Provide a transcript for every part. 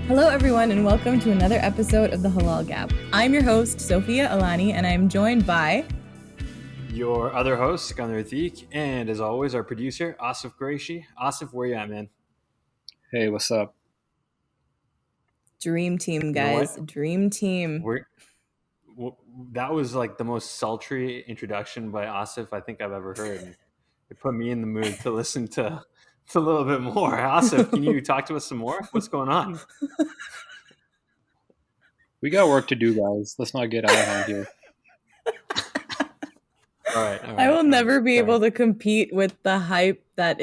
Hello, everyone, and welcome to another episode of the Halal Gap. I'm your host, Sofia Alani, and I'm joined by your other host, Sikandar, and as always, our producer, Asif Qureshi. Asif, where you at, man? Hey, what's up? Dream Team, guys. Dream Team. That was like the most sultry introduction by Asif I think I've ever heard. And it put me in the mood to listen to a little bit more. Asif, can you talk to us some more? What's going on? We got work to do, guys. Let's not get out of hand here. All right. I will never be able to compete with the hype that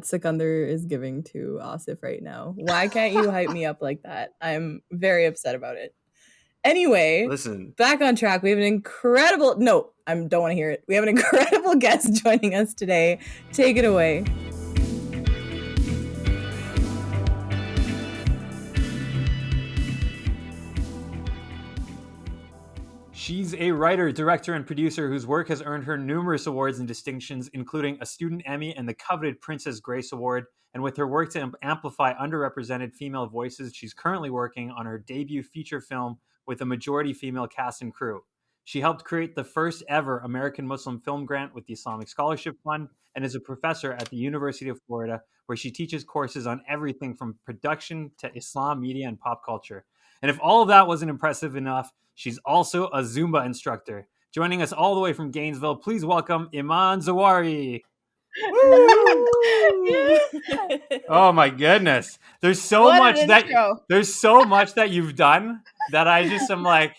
Sikandar is giving to Asif right now. Why can't you hype me up like that? I'm very upset about it. Anyway, listen, back on track. We have an incredible... No, I don't want to hear it. We have an incredible guest joining us today. Take it away. She's a writer, director, and producer whose work has earned her numerous awards and distinctions, including a Student Emmy and the coveted Princess Grace Award. And with her work to amplify underrepresented female voices, she's currently working on her debut feature film with a majority female cast and crew. She helped create the first ever American Muslim film grant with the Islamic Scholarship Fund and is a professor at the University of Florida, where she teaches courses on everything from production to Islam, media, and pop culture. And if all of that wasn't impressive enough, she's also a Zumba instructor. Joining us all the way from Gainesville, please welcome Iman Zawahry. Oh my goodness. There's so much that you've done that I just am like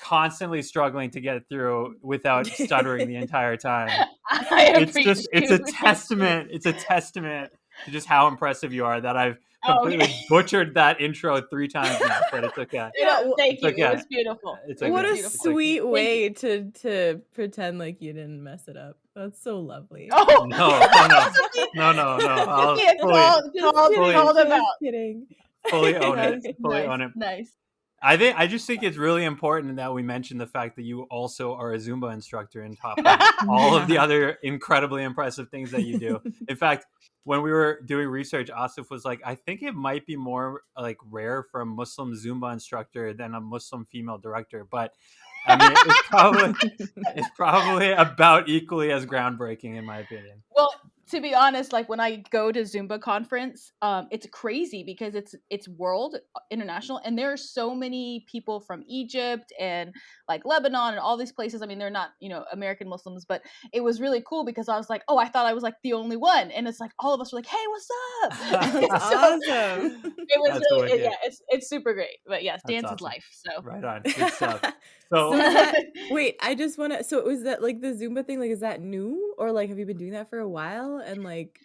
constantly struggling to get through without stuttering the entire time. It's a testament to just how impressive you are that I've completely butchered that intro 3 times now, but it's okay. Thank you. It was beautiful. What a sweet way to pretend like you didn't mess it up. That's so lovely. Oh no. Fully own it. Nice. I just think it's really important that we mention the fact that you also are a Zumba instructor and top all of the other incredibly impressive things that you do. In fact, when we were doing research, Asif was like, I think it might be more like rare for a Muslim Zumba instructor than a Muslim female director. But I mean, it's probably about equally as groundbreaking in my opinion. Well, to be honest, like when I go to Zumba conference, it's crazy because it's world international, and there are so many people from Egypt and like Lebanon and all these places. I mean, they're not, American Muslims, but it was really cool because I was like, oh, I thought I was like the only one, and it's like all of us were like, hey, what's up? That's awesome. It was really, it's super great. But yes, dance is life. So right on, good stuff. So wait, I just want to. So was that like the Zumba thing? Like, is that new, or like have you been doing that for a while? And like,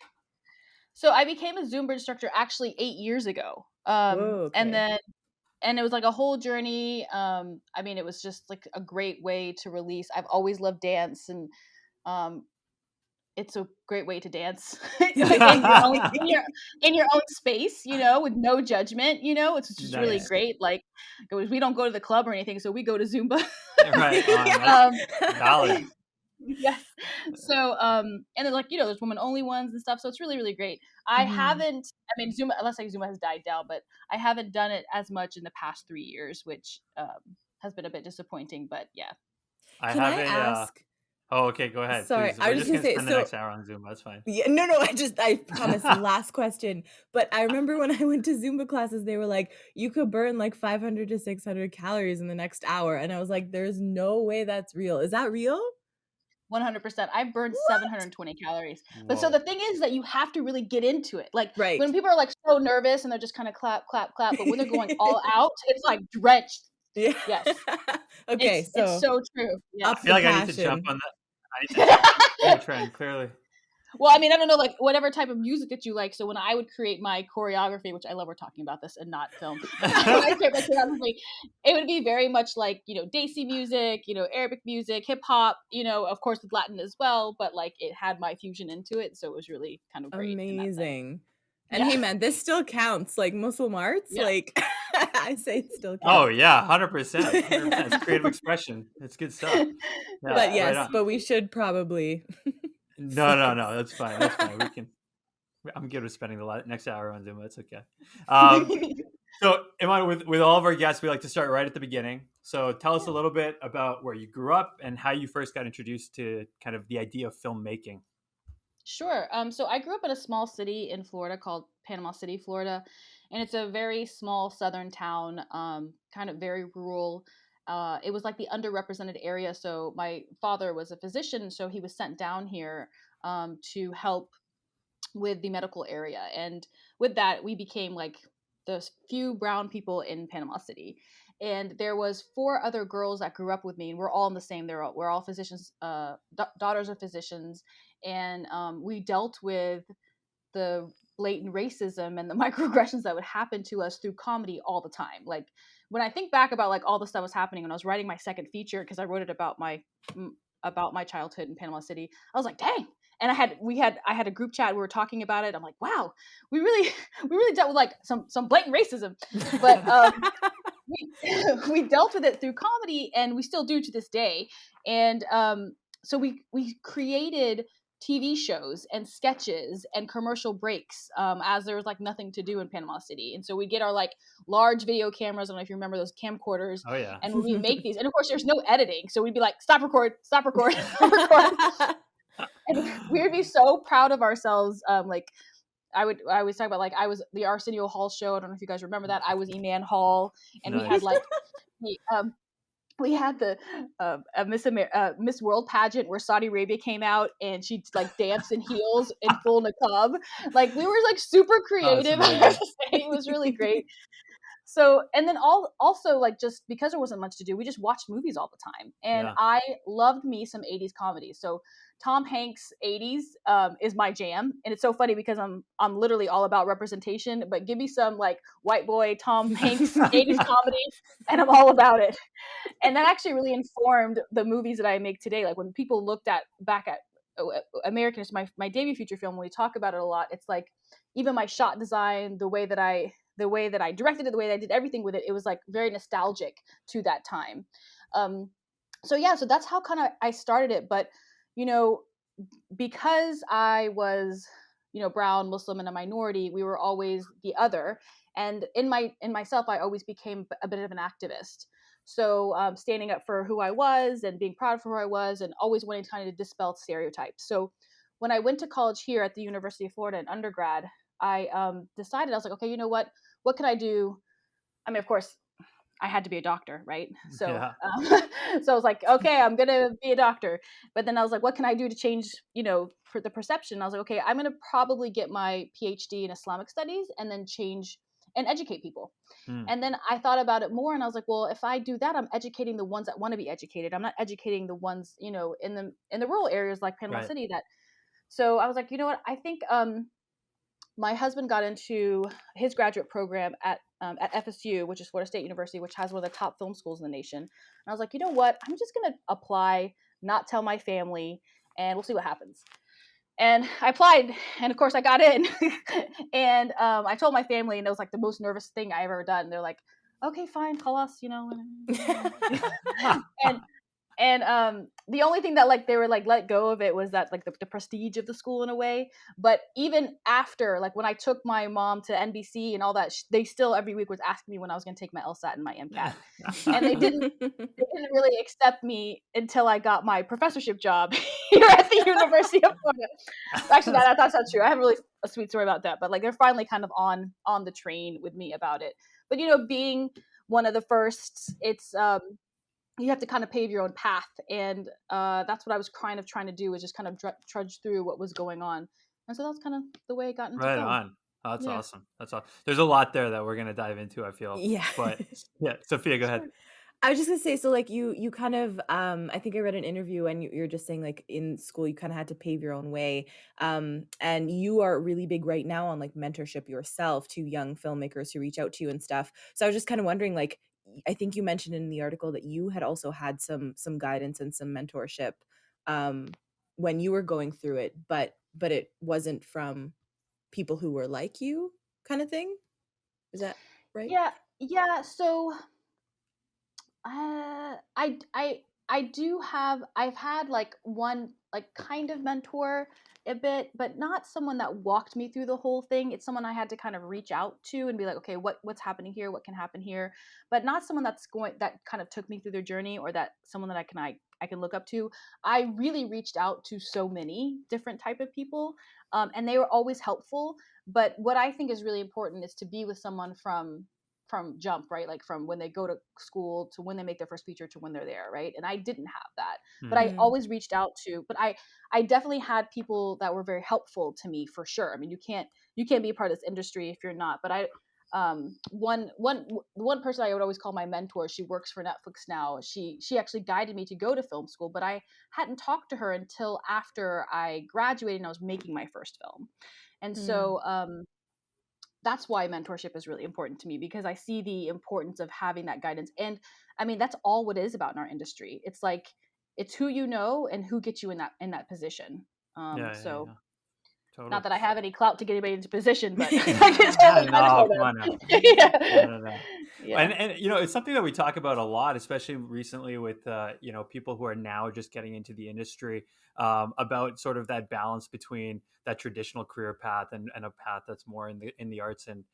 so I became a Zumba instructor actually 8 years ago. And it was like a whole journey. I mean, it was just like a great way to release. I've always loved dance, and it's a great way to dance like in your own space, with no judgment. It's just nice. Really great. Like, we don't go to the club or anything, so we go to Zumba. Right. Valid. Yes. So, and then like, there's women only ones and stuff. So it's really, really great. I haven't, Zumba, unless like Zumba has died down, but I haven't done it as much in the past 3 years, which has been a bit disappointing, but yeah. I ask? Oh, okay. Go ahead. Sorry, please. I was just gonna say. Spend the next hour on Zumba. That's fine. Yeah, no. I promise. Last question. But I remember when I went to Zumba classes, they were like, you could burn like 500 to 600 calories in the next hour, and I was like, there's no way that's real. Is that real? 100%. I burned 720 calories. But so the thing is that you have to really get into it. Like when people are like so nervous and they're just kind of clap, clap, clap, but when they're going all out, it's like drenched. Yeah. Yes. Okay. It's so true. Yeah. I feel like I need to jump on that. I need to jump on the trend, clearly. Well, I don't know, like whatever type of music that you like. So when I would create my choreography, which I love, we're talking about this and not film. When I create my choreography, it would be very much like, Desi music, Arabic music, hip hop, of course with Latin as well, but like it had my fusion into it. So it was really kind of great. Amazing. And hey man, this still counts. Like Muslim arts, like I say it still counts. Oh yeah, 100%. It's creative expression. It's good stuff. Yeah, but yes, but we should probably No, that's fine. We I'm good with spending the next hour on Zumba. It's okay. So, Iman, with all of our guests, we like to start right at the beginning. So, tell us a little bit about where you grew up and how you first got introduced to kind of the idea of filmmaking. Sure. So I grew up in a small city in Florida called Panama City, Florida, and it's a very small southern town, kind of very rural. It was like the underrepresented area. So my father was a physician, so he was sent down here to help with the medical area, and with that, we became like the few brown people in Panama City. And there was 4 other girls that grew up with me, and we're all in the same. We're all physicians, daughters of physicians, and we dealt with the blatant racism and the microaggressions that would happen to us through comedy all the time. Like when I think back about like all the stuff was happening when I was writing my second feature, because I wrote it about my childhood in Panama City, I was like, dang. And I had a group chat. We were talking about it. I'm like, wow, we really dealt with like some blatant racism, but we dealt with it through comedy, and we still do to this day. And so we created TV shows and sketches and commercial breaks, as there was like nothing to do in Panama City. And so we get our like large video cameras. I don't know if you remember those camcorders. Oh yeah. And we make these, and of course there's no editing. So we'd be like, stop record, stop record, stop record. And we would be so proud of ourselves. Like I always talk about, like, I was the Arsenio Hall show. I don't know if you guys remember that. I was Iman Hall, and Nice. we had like we had the Miss World pageant where Saudi Arabia came out and she like danced in heels in full niqab. Like we were like super creative. I have to say. It was really great. So, and then also like just because there wasn't much to do, we just watched movies all the time, and I loved me some 80s comedies. So Tom Hanks 80s is my jam, and it's so funny because I'm literally all about representation. But give me some like white boy Tom Hanks 80s comedy, and I'm all about it. And that actually really informed the movies that I make today. Like when people looked back at Americanish, my debut feature film, when we talk about it a lot, it's like even my shot design, the way that I directed it, the way that I did everything with it, it was like very nostalgic to that time. So that's how kind of I started it. But because I was brown, Muslim, and a minority, we were always the other. And in myself, I always became a bit of an activist. So standing up for who I was and being proud for who I was, and always wanting to kind of dispel stereotypes. So when I went to college here at the University of Florida in undergrad, I decided, I was like, okay, you know what can I do? I mean, of course, I had to be a doctor, right? So, so I was like, okay, I'm going to be a doctor. But then I was like, what can I do to change, for the perception? I was like, okay, I'm going to probably get my PhD in Islamic studies and then change and educate people. And then I thought about it more, and I was like, well, if I do that, I'm educating the ones that want to be educated. I'm not educating the ones, in the rural areas like Panama City. So I was like, you know what? I think my husband got into his graduate program at FSU, which is Florida State University, which has one of the top film schools in the nation. And I was like, you know what? I'm just going to apply, not tell my family, and we'll see what happens. And I applied, and of course I got in. And I told my family, and it was like the most nervous thing I ever done. They're like, okay, fine, call us, And the only thing that like they were like let go of it was that like the prestige of the school in a way. But even after, like when I took my mom to NBC and all that, they still every week was asking me when I was going to take my LSAT and my MCAT, and they didn't really accept me until I got my professorship job here at the University of Florida. Actually, that's not true. I have really a sweet story about that, but like they're finally kind of on the train with me about it. But being one of the firsts, it's you have to kind of pave your own path, and that's what I was kind of trying to do, is just kind of trudge through what was going on. And so that's kind of the way it got into film. On. Oh, that's awesome. That's awesome. There's a lot there that we're going to dive into, I feel. Yeah. But yeah, Sophia, go ahead. I was just gonna say, so like you kind of I think I read an interview, and you're just saying like in school you kind of had to pave your own way, and you are really big right now on like mentorship yourself to young filmmakers who reach out to you and stuff. So I was just kind of wondering, like, I think you mentioned in the article that you had also had some guidance and some mentorship when you were going through it, but it wasn't from people who were like you, kind of thing. Is that right? Yeah. So I do have, I've had like one like kind of mentor a bit, but not someone that walked me through the whole thing. It's someone I had to kind of reach out to and be like, okay, what's happening here? What can happen here? But not someone that kind of took me through their journey, or that someone that I can look up to. I really reached out to so many different type of people, and they were always helpful. But what I think is really important is to be with someone from jump, right? Like from when they go to school to when they make their first feature to when they're there, right? And I didn't have that, but I always reached out to. But I definitely had people that were very helpful to me, for sure. I mean, you can't be a part of this industry if you're not. But one person I would always call my mentor. She works for Netflix now. She actually guided me to go to film school, but I hadn't talked to her until after I graduated and I was making my first film. And so that's why mentorship is really important to me, because I see the importance of having that guidance. And I mean, that's all what it is about in our industry. It's like, it's who you know and who gets you in that position. Totally. Not that I have any clout to get anybody into position, but I can totally mentor them. No. Yeah. And it's something that we talk about a lot, especially recently with people who are now just getting into the industry, about sort of that balance between that traditional career path and a path that's more in the arts, and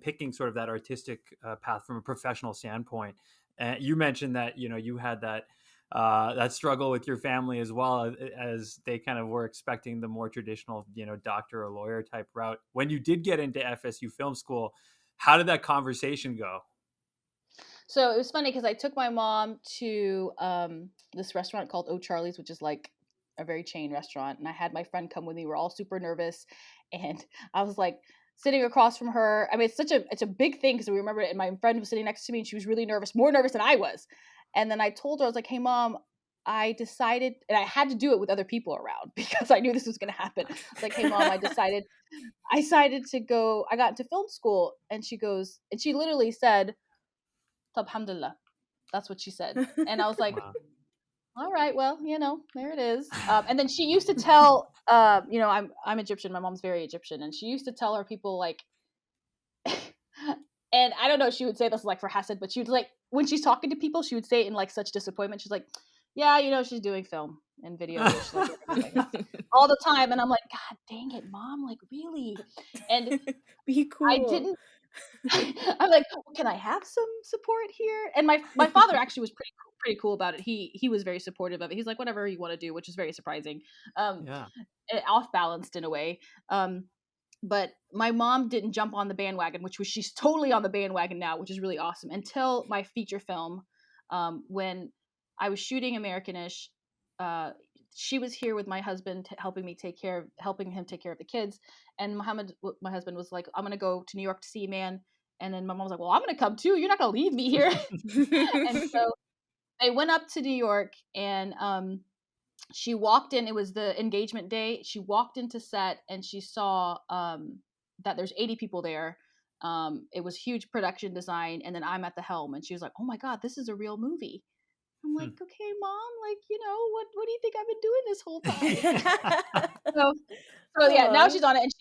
picking sort of that artistic path from a professional standpoint. And you mentioned that you had that struggle with your family, as well as they kind of were expecting the more traditional, doctor or lawyer type route. When you did get into FSU Film School, how did that conversation go? So it was funny because I took my mom to this restaurant called O'Charlie's, which is like a very chain restaurant. And I had my friend come with me. We're all super nervous. And I was like sitting across from her. I mean, it's a big thing because we remember it. And my friend was sitting next to me and she was really nervous, more nervous than I was. And then I told her, I was like, hey, Mom, I decided, and I had to do it with other people around because I knew this was going to happen. I was like, hey, Mom, I decided to go, I got into film school. And she goes, and she literally said, Alhamdulillah. That's what she said. And I was like, wow. All right, well, there it is. And then she used to tell, I'm Egyptian. My mom's very Egyptian. And she used to tell her people like, and I don't know, she would say this like for Hasad, but she would like, when she's talking to people, she would say it in like such disappointment. She's like, yeah, she's doing film and video all the time. And I'm like, God dang it, Mom, like really? And be cool. I didn't. I'm like, well, can I have some support here? And my father actually was pretty cool about it. He was very supportive of it. He's like, whatever you want to do, which is very surprising. Off balanced in a way. But my mom didn't jump on the bandwagon, she's totally on the bandwagon now, which is really awesome. Until my feature film, when I was shooting Americanish, she was here with my husband, helping him take care of the kids. And Muhammad, my husband, was like, I'm going to go to New York to see a man. And then my mom was like, well, I'm going to come too. You're not going to leave me here. And so they went up to New York, and she walked in. It was the engagement day. She walked into set and she saw that there's 80 people there. It was huge production design. And then I'm at the helm, and she was like, oh my God, this is a real movie. I'm like, okay, Mom, like, what do you think I've been doing this whole time? so yeah, now she's on it, and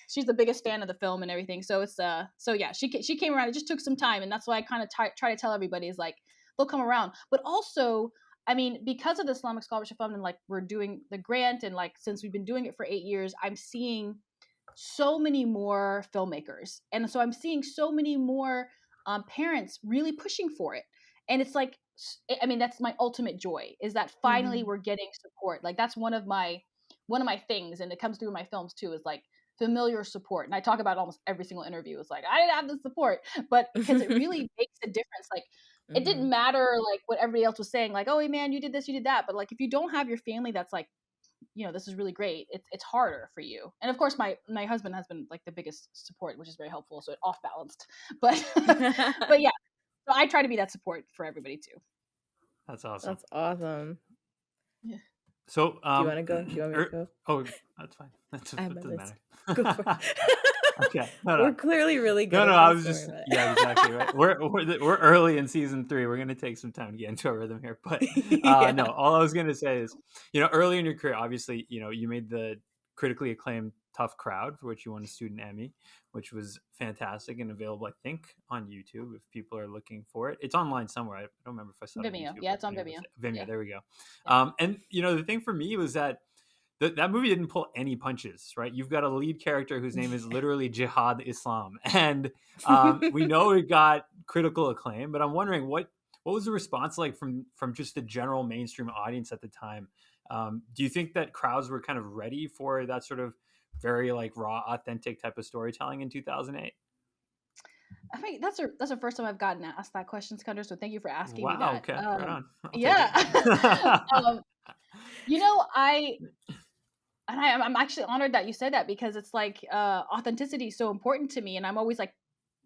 she's the biggest fan of the film and everything. So it's yeah, she came around. It just took some time, and that's why I kind of try to tell everybody is like, they'll come around. But also, I mean, because of the Islamic Scholarship Fund, and like we're doing the grant, and like since we've been doing it for 8 years, I'm seeing so many more filmmakers, and so I'm seeing so many more parents really pushing for it. And it's like, I mean, that's my ultimate joy, is that finally we're getting support. Like that's one of my things, and it comes through in my films too, is like familiar support. And I talk about almost every single interview. It's like, I didn't have the support, but because it really makes a difference. Like it didn't matter like what everybody else was saying, like, oh, hey, man, you did this, you did that. But like, if you don't have your family that's like, this is really great, it's harder for you. And of course, my husband has been like the biggest support, which is very helpful. So it off balanced, but yeah. So I try to be that support for everybody too. That's awesome. That's awesome. Yeah. So do you want to go? Do you want me to go? Oh, that's fine. That doesn't matter. Go for it. Okay. We're clearly really good. No, I was just exactly right. We're early in season 3. We're gonna take some time to get into a rhythm here, but no. All I was gonna say is, early in your career, obviously, you made the critically acclaimed Tough Crowd, for which you won a student Emmy, which was fantastic and available, I think, on YouTube if people are looking for it. It's online somewhere. I don't remember if I saw it on Vimeo. YouTube. Yeah, it's on Maybe Vimeo. Vimeo, Yeah. there we go. Yeah. And the thing for me was that that movie didn't pull any punches, right? You've got a lead character whose name is literally Jihad Islam, and we know it got critical acclaim. But I'm wondering what was the response like from just the general mainstream audience at the time? Do you think that crowds were kind of ready for that sort of very like raw, authentic type of storytelling in 2008? I think that's the first time I've gotten asked that question, Sikandar. So thank you for asking me Wow. that. Okay. Right on. I'll take Yeah. it. You know, I'm actually honored that you said that, because it's like authenticity is so important to me, and I'm always like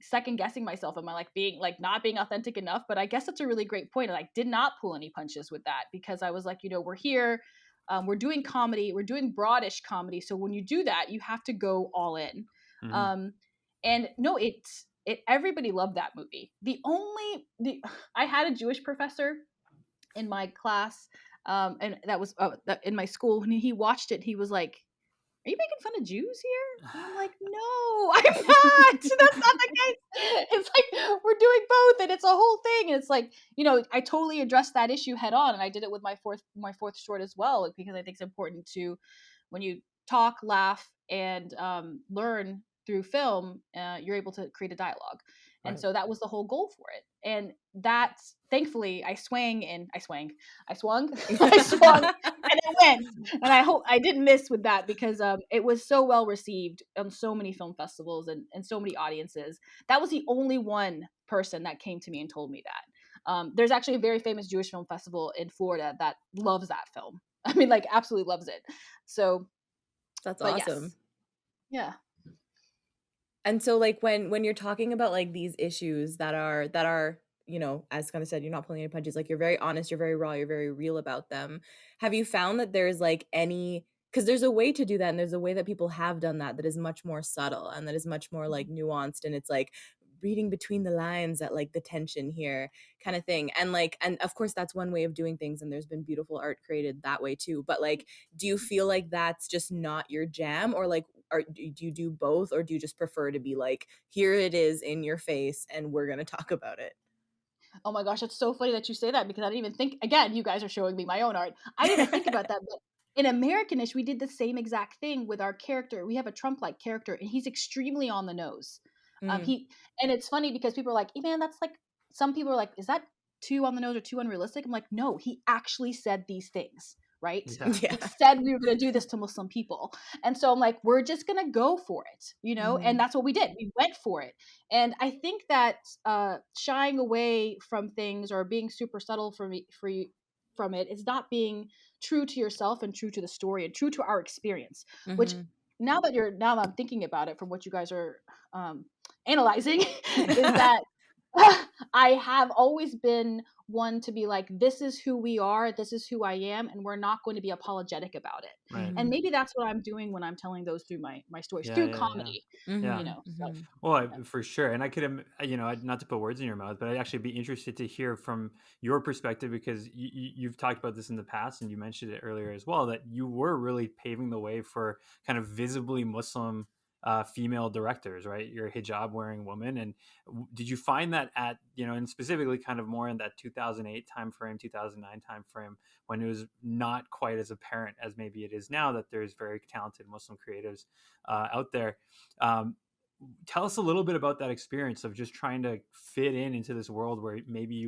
second guessing myself. Am I like being like not being authentic enough? But I guess that's a really great point, and I did not pull any punches with that, because I was like, we're here, we're doing comedy, we're doing broadish comedy, so when you do that, you have to go all in. Mm-hmm. And no, everybody loved that movie. I had a Jewish professor in my class, and that was in my school. When he watched it, he was like, "Are you making fun of Jews here?" And I'm like, "No, I'm not. That's not the case. It's like we're doing both, and it's a whole thing." And it's like, I totally addressed that issue head on, and I did it with my fourth short as well, because I think it's important to, when you talk, laugh, and learn through film, you're able to create a dialogue. And Right. so that was the whole goal for it. And that's, thankfully, I swung, I swung, I swung, and I went. And I hope I didn't miss with that, because it was so well received on so many film festivals and so many audiences. That was the only one person that came to me and told me that. There's actually a very famous Jewish film festival in Florida that loves that film. I mean, like, absolutely loves it. So That's but awesome. yes. Yeah. And so like when you're talking about like these issues that are as kind of said, you're not pulling any punches, like you're very honest, you're very raw, you're very real about them. Have you found that there's like because there's a way to do that, and there's a way that people have done that is much more subtle and that is much more like nuanced, and it's like reading between the lines at like the tension here kind of thing, and of course that's one way of doing things, and there's been beautiful art created that way too, but like do you feel like that's just not your jam, or like do you do both, or do you just prefer to be like, here it is in your face and we're gonna talk about it? Oh my gosh, it's so funny that you say that, because I didn't even think, again, you guys are showing me my own art. I didn't even think about that. But in Americanish, we did the same exact thing with our character. We have a Trump-like character, and he's extremely on the nose. And it's funny because people are like, "Hey man, that's like," some people are like, "Is that too on the nose or too unrealistic?" I'm like, no, he actually said these things, right? Yeah. He said we were going to do this to Muslim people. And so I'm like, we're just going to go for it, and that's what we did. We went for it. And I think that shying away from things or being super subtle from it is not being true to yourself and true to the story and true to our experience, which now that I'm thinking about it from what you guys are analyzing is that I have always been one to be like, this is who we are, this is who I am, and we're not going to be apologetic about it. Right. And maybe that's what I'm doing when I'm telling those through my stories, through comedy. So. Well, for sure. And I could, not to put words in your mouth, but I'd actually be interested to hear from your perspective, because you've talked about this in the past, and you mentioned it earlier as well, that you were really paving the way for kind of visibly Muslim female directors, right? You're a hijab wearing woman. And did you find that and specifically kind of more in that 2008 timeframe, 2009 timeframe, when it was not quite as apparent as maybe it is now that there's very talented Muslim creatives out there? Tell us a little bit about that experience of just trying to fit into this world where maybe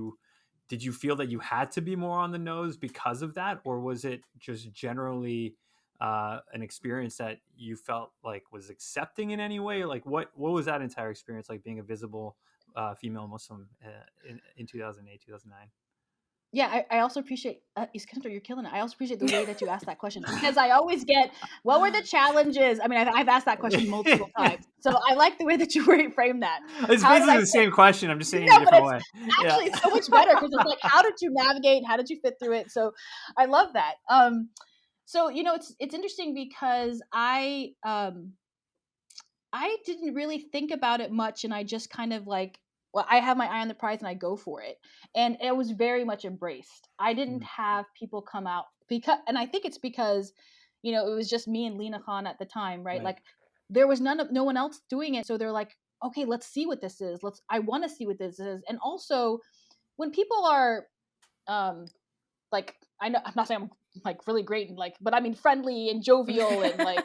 did you feel that you had to be more on the nose because of that? Or was it just generally an experience that you felt like was accepting in any way? Like what was that entire experience like, being a visible female Muslim in 2008, 2009? Yeah, I also appreciate, Iskandar, you're killing it. I also appreciate the way that you asked that question, because I always get, what were the challenges? I mean, I've asked that question multiple times. So I like the way that you framed that. It's basically the same question. I'm just saying it a different way. Actually, it's so much better, because it's like, how did you navigate? How did you fit through it? So I love that. So, it's interesting, because I didn't really think about it much, and I just kind of like, well, I have my eye on the prize and I go for it. And it was very much embraced. I didn't have people come out and I think it's because, you know, it was just me and Lena Khan at the time, right? Right. Like there was no one else doing it. So they're like, okay, let's see what this is. I want to see what this is. And also when people are, like, I know, I'm not saying I'm like really great and like, but I mean friendly and jovial and like,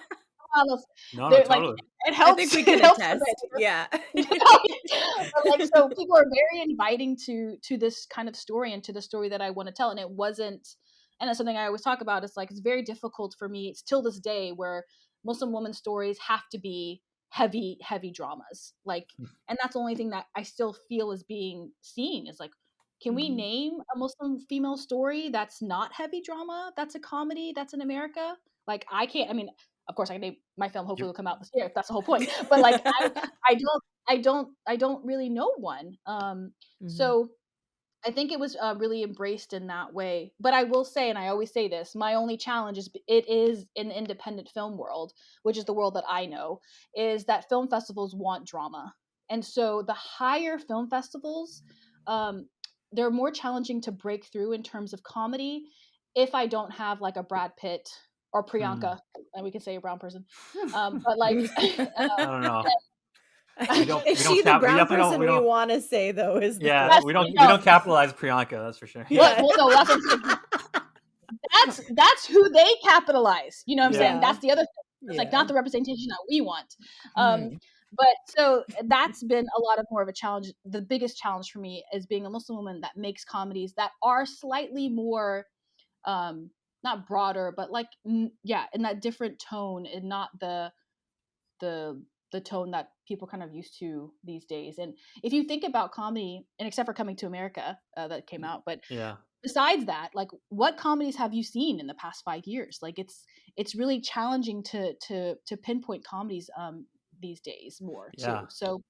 No, they're like, totally. it I helps. think we It can helps a attest. bit. Yeah. But like, so people are very inviting to this kind of story and to the story that I want to tell. And it wasn't, and that's something I always talk about. It's like, it's very difficult for me. It's till this day where Muslim women stories have to be heavy dramas. Like, and that's the only thing that I still feel is being seen is like, can we name a Muslim female story that's not heavy drama? That's a comedy. That's in America. Like I can't. I mean, of course, I can name my film. Hopefully, will come out this year. If that's the whole point. But like, I don't really know one. So I think it was really embraced in that way. But I will say, and I always say this, my only challenge is it is in the independent film world, which is the world that I know, is that film festivals want drama. And so the higher film festivals, they're more challenging to break through in terms of comedy if I don't have like a Brad Pitt or Priyanka, and we can say a brown person. But like, I don't know. Is she the brown person we want to say though? Is the yeah, question. we don't capitalize Priyanka, that's for sure. Yeah. Well, no, that's what I'm saying. That's who they capitalize. You know what I'm saying? That's the other thing. It's like not the representation that we want. But so that's been a lot of more of a challenge. The biggest challenge for me is being a Muslim woman that makes comedies that are slightly more, not broader, but like, in that different tone and not the tone that people kind of used to these days. And if you think about comedy, and except for Coming to America that came out, but besides that, like what comedies have you seen in the past 5 years? Like it's really challenging to pinpoint comedies these days more too. So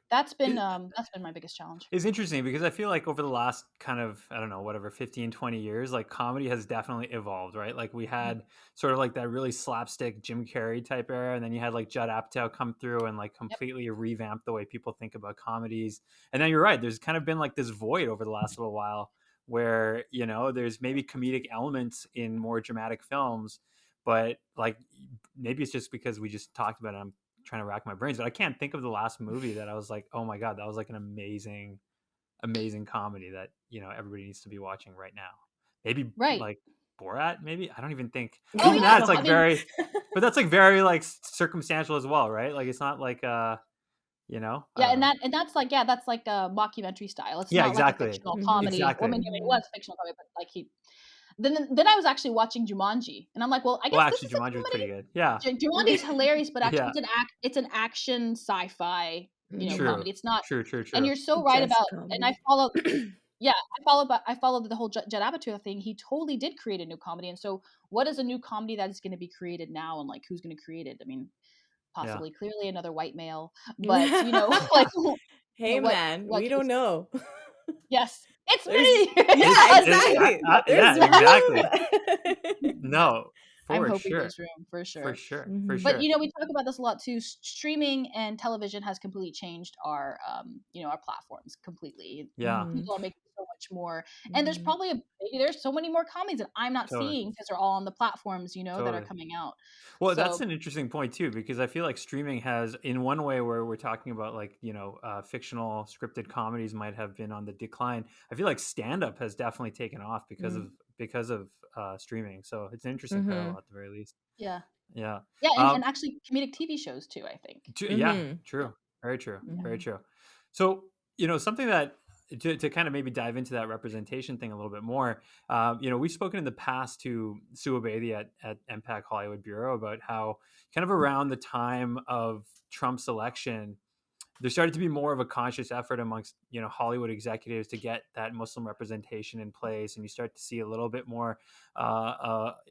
that's been my biggest challenge. It's interesting because I feel like over the last kind of, I don't know, whatever, 15, 20 years, like comedy has definitely evolved, right? Like we had sort of like that really slapstick Jim Carrey type era. And then you had like Judd Apatow come through and like completely revamp the way people think about comedies. And then you're right. There's kind of been like this void over the last little while where, you know, there's maybe comedic elements in more dramatic films, but like maybe it's just because we just talked about it. I'm trying to rack my brains, but I can't think of the last movie that I was like, oh my God, that was like an amazing comedy that, you know, everybody needs to be watching right now. Maybe like Borat, maybe. I don't even think even that. It's like very, but that's like very like circumstantial as well, right? Like it's not like you know. And that's like that's like a mockumentary style. It's not like a fictional comedy. Exactly. Well, I mean, it was fictional comedy, but like Then I was actually watching Jumanji, and I'm like, well, I guess this is Jumanji was pretty good. Yeah, Jumanji's hilarious, but actually it's an action sci-fi, you know, comedy. It's not true. And you're so right about, and I follow, I follow the whole Judd Apatow thing. He totally did create a new comedy, and so what is a new comedy that is going to be created now, and like who's going to create it? I mean, possibly, clearly another white male, but you know, like, hey, you know, man, we don't know. Yes. It's me. Exactly. No, I'm hoping there's room for sure. For sure. But you know, we talk about this a lot too. Streaming and television has completely changed our, you know, our platforms completely. Yeah, people are making so much more, and there's probably there's so many more comedies that I'm not seeing because they're all on the platforms, you know, that are coming out. Well, that's an interesting point too, because I feel like streaming has, in one way, where we're talking about like, you know, fictional scripted comedies might have been on the decline. I feel like stand-up has definitely taken off because of streaming. So it's an interesting parallel at the very least. Yeah. And actually comedic TV shows too, I think. Yeah, true. Very true. Very true. So, you know, something that to kind of maybe dive into that representation thing a little bit more, you know, we've spoken in the past to Sue Abedi at MPAC Hollywood Bureau about how kind of around the time of Trump's election, there started to be more of a conscious effort amongst, you know, Hollywood executives to get that Muslim representation in place. And you start to see a little bit more,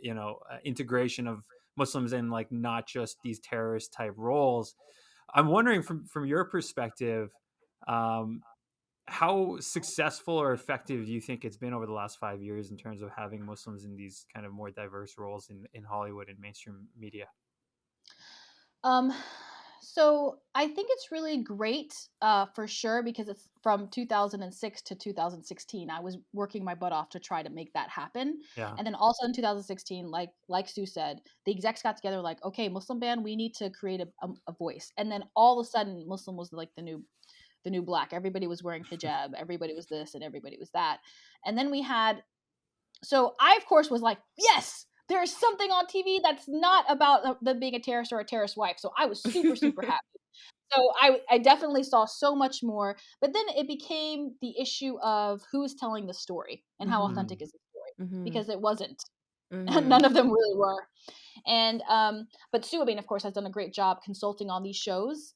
you know, integration of Muslims in like not just these terrorist type roles. I'm wondering from your perspective, how successful or effective do you think it's been over the last 5 years in terms of having Muslims in these kind of more diverse roles in Hollywood and mainstream media? So I think it's really great, for sure, because it's from 2006 to 2016. I was working my butt off to try to make that happen, Yeah. and then also in 2016, like Sue said, the execs got together like, okay, Muslim ban, we need to create a voice, and then all of a sudden, Muslim was like the new black. Everybody was wearing hijab, everybody was this, and everybody was that, and then we had. So I, of course, was like, yes, there's something on TV that's not about them being a terrorist or a terrorist wife. So I was super, super happy. So I definitely saw so much more. But then it became the issue of who's telling the story and how authentic is the story, because it wasn't. None of them really were. And but Sue, I mean, of course, has done a great job consulting on these shows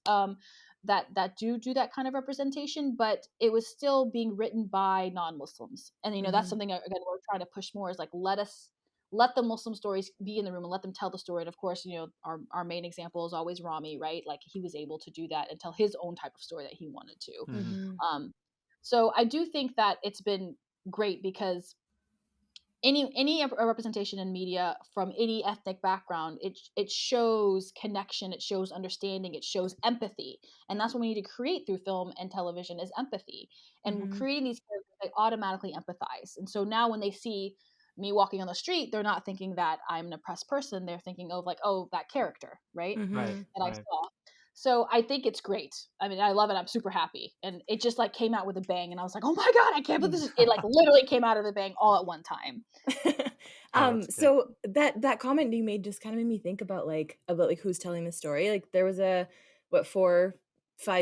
that do that kind of representation, but it was still being written by non-Muslims. And that's something, again, we're trying to push more, is like, let the Muslim stories be in the room and let them tell the story. And of course, our main example is always Rami, right? Like, he was able to do that and tell his own type of story that he wanted to. So I do think that it's been great, because any representation in media from any ethnic background, it shows connection, it shows understanding, it shows empathy, and that's what we need to create through film and television, is empathy. And creating these characters, they automatically empathize. And so now when they see me walking on the street, they're not thinking that I'm an oppressed person, they're thinking of like, oh, that character, right? Right. That I saw. So I think it's great. I mean, I love it. I'm super happy. And it just like came out with a bang, and I was like, oh my God, I can't believe this. It like literally came out of the bang all at one time. So that comment you made just kind of made me think about who's telling the story. Like, there was 4-5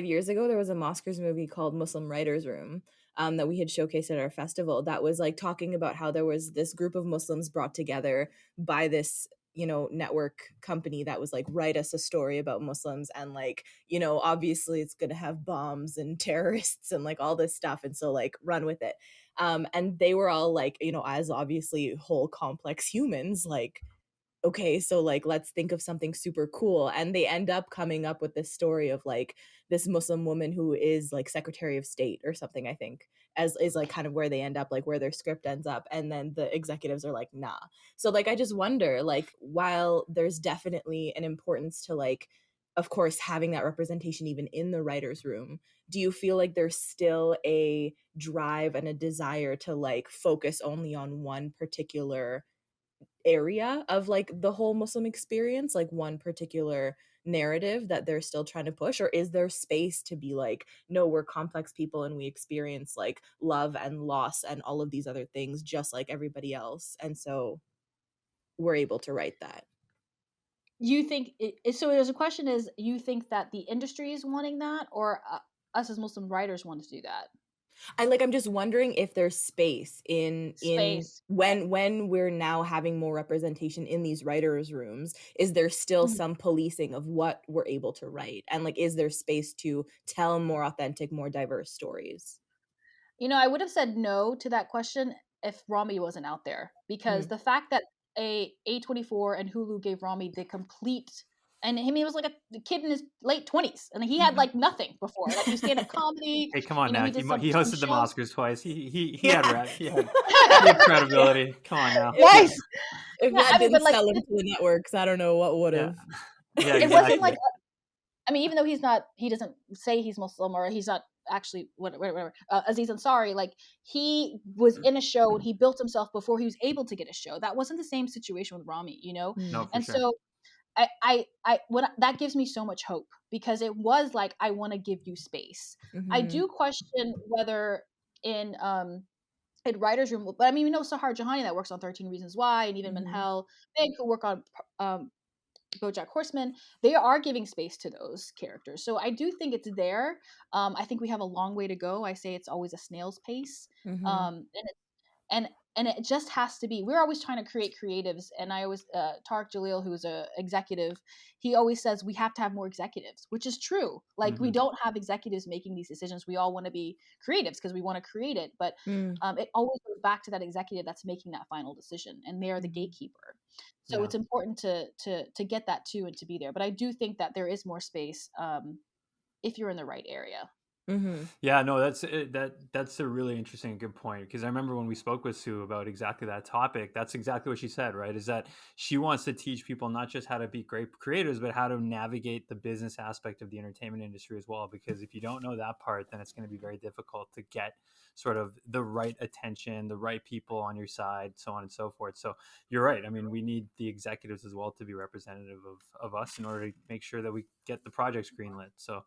years ago, there was a Mosquers movie called Muslim Writers' Room, that we had showcased at our festival, that was like talking about how there was this group of Muslims brought together by this network company that was like, write us a story about Muslims, and like, obviously it's going to have bombs and terrorists and like all this stuff, and so like, run with it. And they were all like, as obviously whole complex humans, like, okay, so like, let's think of something super cool. And they end up coming up with this story of like this Muslim woman who is like Secretary of State or something, I think, as is like kind of where they end up, like where their script ends up. And then the executives are like, nah. So like, I just wonder, like, while there's definitely an importance to like, of course, having that representation even in the writer's room, do you feel like there's still a drive and a desire to like focus only on one particular area of like the whole Muslim experience, like one particular narrative that they're still trying to push? Or is there space to be like, no, we're complex people and we experience like love and loss and all of these other things just like everybody else, and so we're able to write that? You think so? There's a question: is you think that the industry is wanting that, or us as Muslim writers want to do that? I'm just wondering if there's space in Space. when we're now having more representation in these writers' rooms, is there still some policing of what we're able to write? And like, is there space to tell more authentic, more diverse stories? I would have said no to that question if Rami wasn't out there, because the fact that A24 and Hulu gave Rami the complete, and I mean, he was like a kid in his late 20s, and he had like nothing before. Like, he stand up comedy. Hey, come on now. He did He some hosted the shows. Oscars twice. He had rep. He had credibility. Come on now. Nice. If that didn't sell him to the networks, I don't know what would have. Yeah, exactly. It wasn't like, I mean, even though he doesn't say he's Muslim, or he's not actually whatever. Aziz Ansari, like, he was in a show and he built himself before he was able to get a show. That wasn't the same situation with Rami, No, for and sure. so I that gives me so much hope, because it was like, I want to give you space. I do question whether in writers' room, but I mean, we know Sahar Jahani that works on 13 Reasons Why, and even Manhel Beg, who work on BoJack Horseman, they are giving space to those characters. So I do think it's there. I think we have a long way to go. I say it's always a snail's pace. And it just has to be. We're always trying to create creatives, and I always Tarek Jalil, who's a executive, he always says we have to have more executives, which is true. Like, we don't have executives making these decisions. We all want to be creatives because we want to create it, but it always goes back to that executive that's making that final decision, and they're the gatekeeper. So it's important to get that too, and to be there. But I do think that there is more space if you're in the right area. Yeah, no, that's a really interesting and good point, because I remember when we spoke with Sue about exactly that topic, that's exactly what she said, right? Is that she wants to teach people not just how to be great creators, but how to navigate the business aspect of the entertainment industry as well. Because if you don't know that part, then it's going to be very difficult to get sort of the right attention, the right people on your side, so on and so forth. So you're right. I mean, we need the executives as well to be representative of us in order to make sure that we get the projects greenlit. So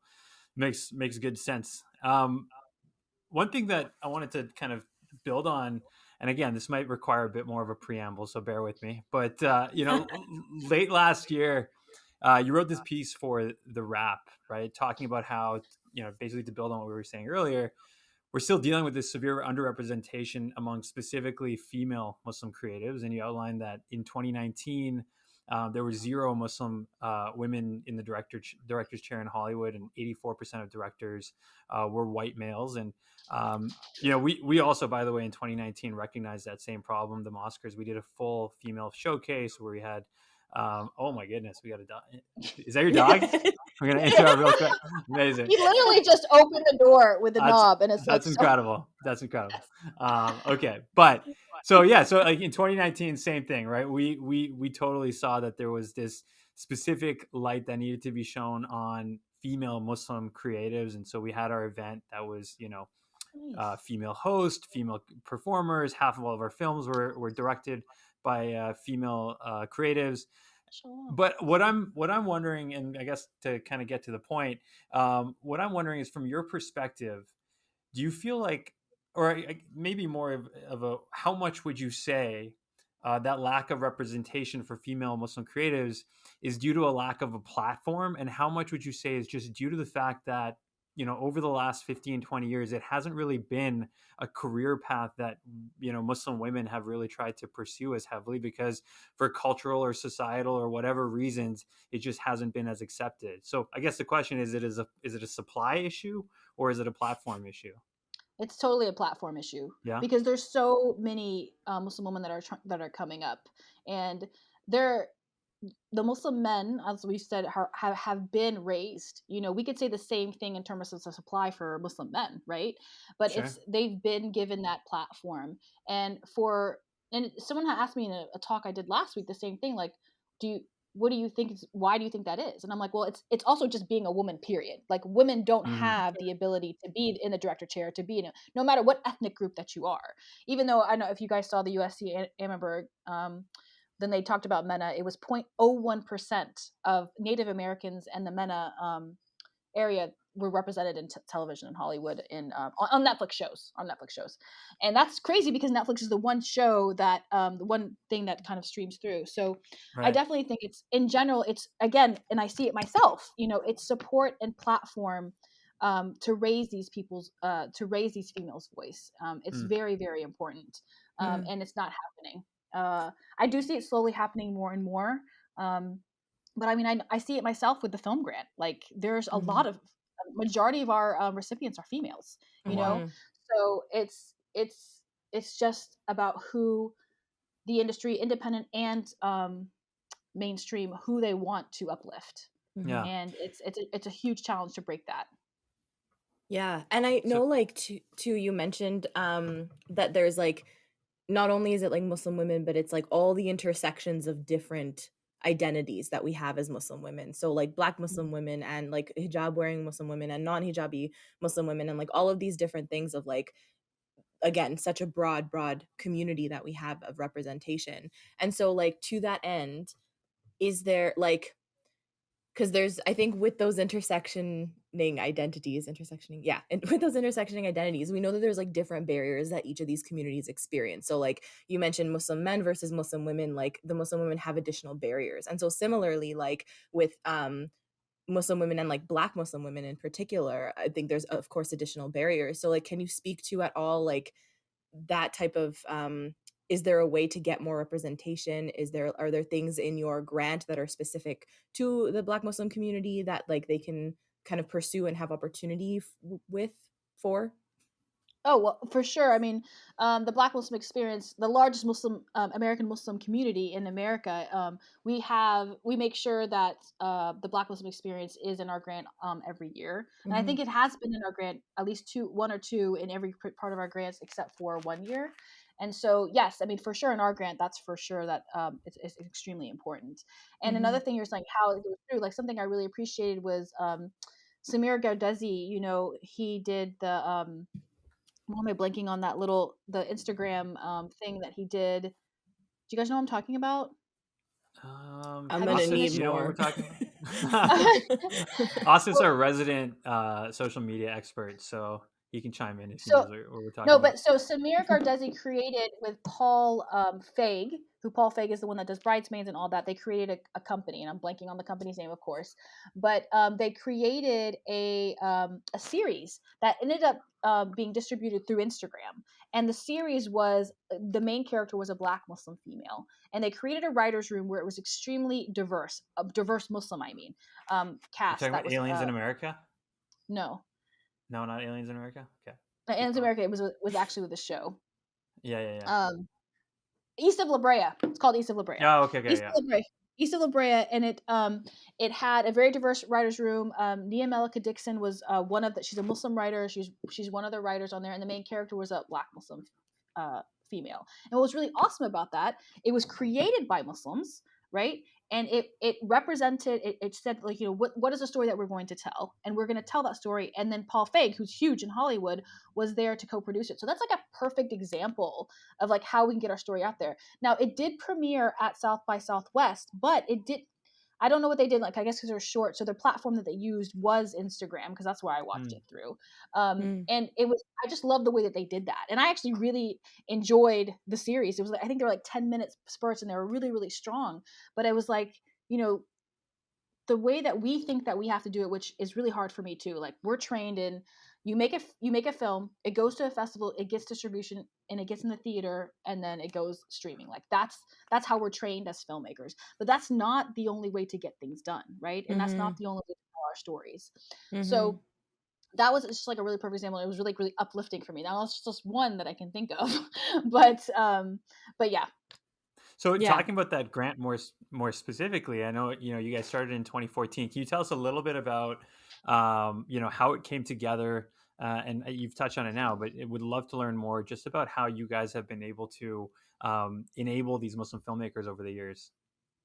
makes good sense. One thing that I wanted to kind of build on, and again, this might require a bit more of a preamble, so bear with me. But late last year, you wrote this piece for the Wrap, right, talking about how, basically to build on what we were saying earlier, we're still dealing with this severe underrepresentation among specifically female Muslim creatives. And you outlined that in 2019, there were zero Muslim women in the director's chair in Hollywood, and 84% of directors were white males. And we also, by the way, in 2019 recognized that same problem. The Mosquers, we did a full female showcase where we had, oh my goodness, we got a dog. Is that your dog? We're gonna interrupt real quick. Amazing. He literally just opened the door with a knob, and it's that's incredible. That's incredible. Okay, but so like in 2019, same thing, right? We totally saw that there was this specific light that needed to be shown on female Muslim creatives, and so we had our event that was female host, female performers. Half of all of our films were directed by female creatives. But what I'm wondering, and I guess to kind of get to the point, what I'm wondering is, from your perspective, do you feel like, or maybe more of a, how much would you say that lack of representation for female Muslim creatives is due to a lack of a platform, and how much would you say is just due to the fact that, over the last 15, 20 years, it hasn't really been a career path that, Muslim women have really tried to pursue as heavily, because for cultural or societal or whatever reasons, it just hasn't been as accepted. So I guess the question is it a supply issue, or is it a platform issue? It's totally a platform issue. Yeah. Because there's so many Muslim women that are coming up, and the Muslim men, as we said, have been raised. We could say the same thing in terms of the supply for Muslim men, right? But Sure. they've been given that platform. And someone had asked me in a talk I did last week the same thing, like, what do you think? Why do you think that is? And I'm like, well, it's also just being a woman. Period. Like, women don't have the ability to be in the director chair, to be no matter what ethnic group that you are. Even though I know if you guys saw the USC Annenberg. Then they talked about MENA. It was 0.01% of Native Americans and the MENA area were represented in television in Hollywood on Netflix shows. And that's crazy, because Netflix is the one show that the one thing that kind of streams through. So Right. I definitely think it's, in general, it's, again, and I see it myself, it's support and platform to raise these females' voice. It's very, very important. And it's not happening. I do see it slowly happening more and more. But I mean, I see it myself with the film grant. Like, there's a majority of our recipients are females, know? So it's just about who the industry, independent and mainstream, who they want to uplift. Yeah. And it's a huge challenge to break that. Yeah. And I know, like, too, you mentioned that there's, like, not only is it like Muslim women, but it's like all the intersections of different identities that we have as Muslim women. So like Black Muslim women, and like hijab wearing Muslim women, and non-hijabi Muslim women, and like all of these different things of, like, again, such a broad community that we have of representation. And so, like, to that end, is there, like, because there's, I think, with those intersectioning identities, we know that there's like different barriers that each of these communities experience. So like you mentioned Muslim men versus Muslim women, like the Muslim women have additional barriers. And so similarly, like with Muslim women and like Black Muslim women in particular, I think there's of course additional barriers. So like, can you speak to at all like that type of is there a way to get more representation? Are there things in your grant that are specific to the Black Muslim community that like they can kind of pursue and have opportunity for? Oh, well, for sure. I mean, the Black Muslim experience, the largest Muslim American Muslim community in America, we make sure that the Black Muslim experience is in our grant every year, and I think it has been in our grant at least one or two in every part of our grants except for 1 year. And so, yes, I mean, for sure in our grant, that's for sure that it's extremely important. And another thing you're saying, how it goes through, like something I really appreciated was Samir Gardezi. You know, he did the why am I blanking on the Instagram thing that he did? Do you guys know what I'm talking about? I'm Have gonna you seen Austin, it? need do you know what we're more. talking about? Austin's Well, our resident social media expert, so he can chime in if he so knows what we're talking no, about. but so Samir Gardezi created with Paul Feig, who Paul Feig is the one that does Bridesmaids and all that. They created a company, and I'm blanking on the company's name, of course, but they created a series that ended up being distributed through Instagram. And the series was the main character was a Black Muslim female, and they created a writers' room where it was extremely diverse, a diverse Muslim, I mean, You're cast talking that about was Aliens in America? no, No, not Aliens in America. Okay, keep Aliens in going. America. It was actually with the show. Yeah, yeah, yeah. East of La Brea. It's called East of La Brea. Oh, okay, okay, East yeah. of La Brea. East of La Brea, and it had a very diverse writers' room. Nia Melika Dixon was one of the. She's a Muslim writer. She's one of the writers on there, and the main character was a Black Muslim female. And what was really awesome about that, it was created by Muslims, right? And it represented. It said like, you know, what is the story that we're going to tell, and we're going to tell that story. And then Paul Feig, who's huge in Hollywood, was there to co-produce it. So that's like a perfect example of like how we can get our story out there. Now it did premiere at South by Southwest, but it did. I don't know what they did. Like I guess because they're short, so the platform that they used was Instagram because that's where I watched it through. And it was. I just love the way that they did that, and I actually really enjoyed the series. It was like I think they were like 10-minute spurts, and they were really really strong. But I was like, you know, the way that we think that we have to do it, which is really hard for me too. Like we're trained in you make a film, it goes to a festival, it gets distribution, and it gets in the theater, and then it goes streaming. Like that's how we're trained as filmmakers. But that's not the only way to get things done, right? And that's not the only way to tell our stories. So that was just like a really perfect example. It was really really uplifting for me. Now that's just one that I can think of, but yeah. So talking about that grant more specifically, I know you guys started in 2014. Can you tell us a little bit about how it came together? And you've touched on it now, but it would love to learn more just about how you guys have been able to enable these Muslim filmmakers over the years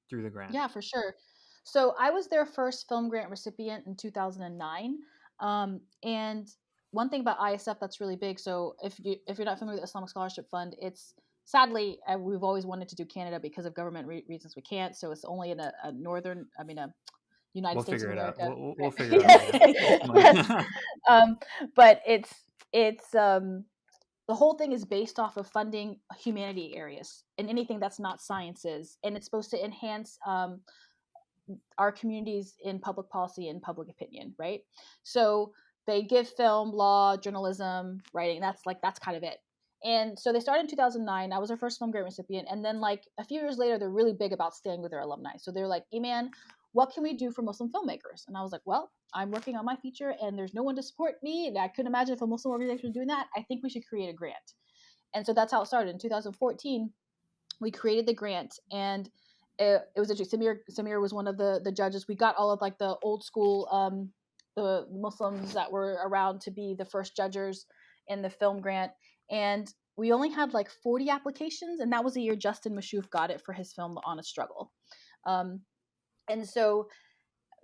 through the grant. Yeah, for sure. So I was their first film grant recipient in 2009. And one thing about ISF that's really big. So if you're not familiar with the Islamic Scholarship Fund, it's sadly we've always wanted to do Canada because of government reasons we can't. So it's only in a United We'll States figure of it out. America. We'll figure it out. Yes. But it's the whole thing is based off of funding humanity areas and anything that's not sciences, and it's supposed to enhance our communities in public policy and public opinion, right? So they give film, law, journalism, writing. That's kind of it. And so they started in 2009. I was their first film grant recipient, and then like a few years later, they're really big about staying with their alumni. So they're like, Iman, what can we do for Muslim filmmakers? And I was like, well, I'm working on my feature, and there's no one to support me. And I couldn't imagine if a Muslim organization was doing that. I think we should create a grant. And so that's how it started. In 2014, we created the grant, and it was interesting. Samir was one of the judges. We got all of like the old school the Muslims that were around to be the first judges in the film grant, and we only had like 40 applications, and that was the year Justin Mashouf got it for his film The Honest Struggle. And so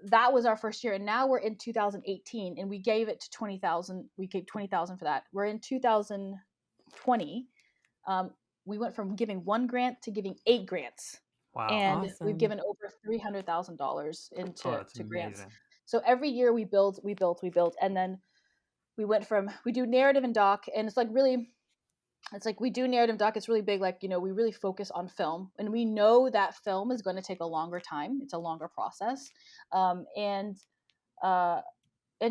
that was our first year, and now we're in 2018, and we gave it to 20,000. We gave 20,000 for that. We're in 2020. We went from giving one grant to giving 8 grants. Wow. And Awesome. we've given over $300,000 into that's grants. amazing. So every year we build, and then we do narrative and doc, and it's like we do narrative doc. It's really big. Like, we really focus on film, and we know that film is going to take a longer time. It's a longer process, and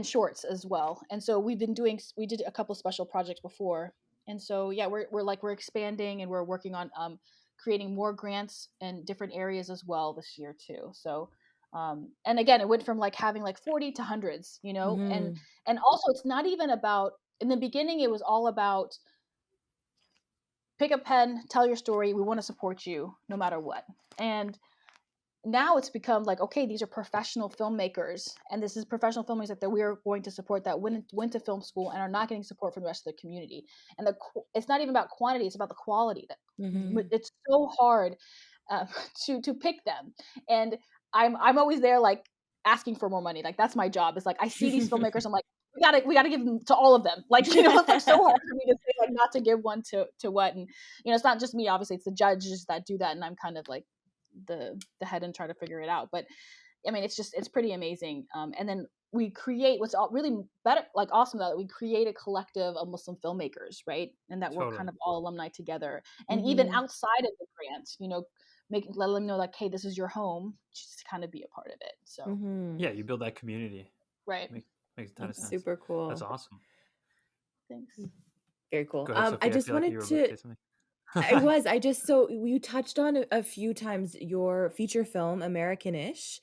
shorts as well. And so we did a couple special projects before. And so, yeah, we're expanding, and we're working on creating more grants in different areas as well this year too. So, and again, it went from like having like 40 to hundreds, and also it's not even about in the beginning, it was all about pick a pen, tell your story. We want to support you no matter what. And now it's become like, okay, these are professional filmmakers, and this is professional filmmakers that we are going to support that went to film school and are not getting support from the rest of the community. And it's not even about quantity; it's about the quality. That it's so hard to pick them, and I'm always there like asking for more money. Like that's my job. It's like I see these filmmakers, I'm like, we gotta give them to all of them. Like, you know, it's like so hard for me to say like not to give one to what. And you know, it's not just me. Obviously, it's the judges that do that, and I'm kind of like the head and try to figure it out. But I mean, it's pretty amazing. And then we create what's really better, like awesome, that we create a collective of Muslim filmmakers, right? And that we're kind of all alumni together. And even outside of the grant, you know, let them know like, hey, this is your home, just to kind of be a part of it. So yeah, you build that community, right? Makes a ton of sense. Super cool. That's awesome. Thanks. Very cool. Go ahead, Sophia. I just wanted to. So you touched on a few times your feature film Americanish,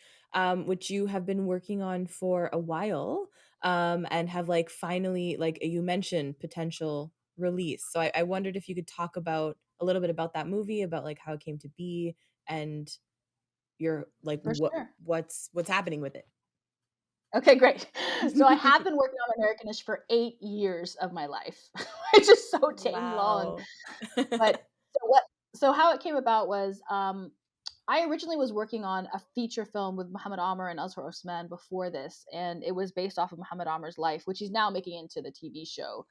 which you have been working on for a while, and have like finally, like you mentioned, potential release. So I wondered if you could talk about a little bit about that movie, about like how it came to be, and your like what's happening with it. Okay, great. So I have been working on Americanish for 8 years of my life, which is so dang long. But so how it came about was I originally was working on a feature film with Muhammad Amr and Azhar Osman before this, and it was based off of Muhammad Amr's life, which he's now making into the TV show.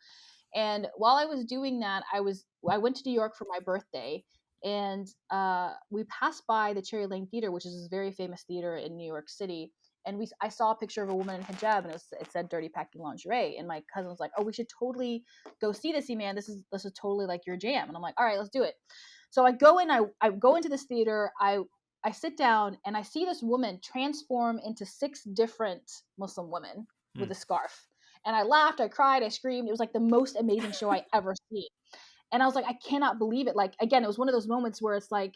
And while I was doing that, I went to New York for my birthday, and we passed by the Cherry Lane Theater, which is this very famous theater in New York City. And I saw a picture of a woman in hijab, and it said "Dirty Packing Lingerie." And my cousin was like, "Oh, we should totally go see this, man. This is totally like your jam." And I'm like, "All right, let's do it." So I go in. I go into this theater. I sit down, and I see this woman transform into 6 different Muslim women with a scarf. And I laughed, I cried, I screamed. It was like the most amazing show I ever seen. And I was like, I cannot believe it. Like, again, it was one of those moments where it's like,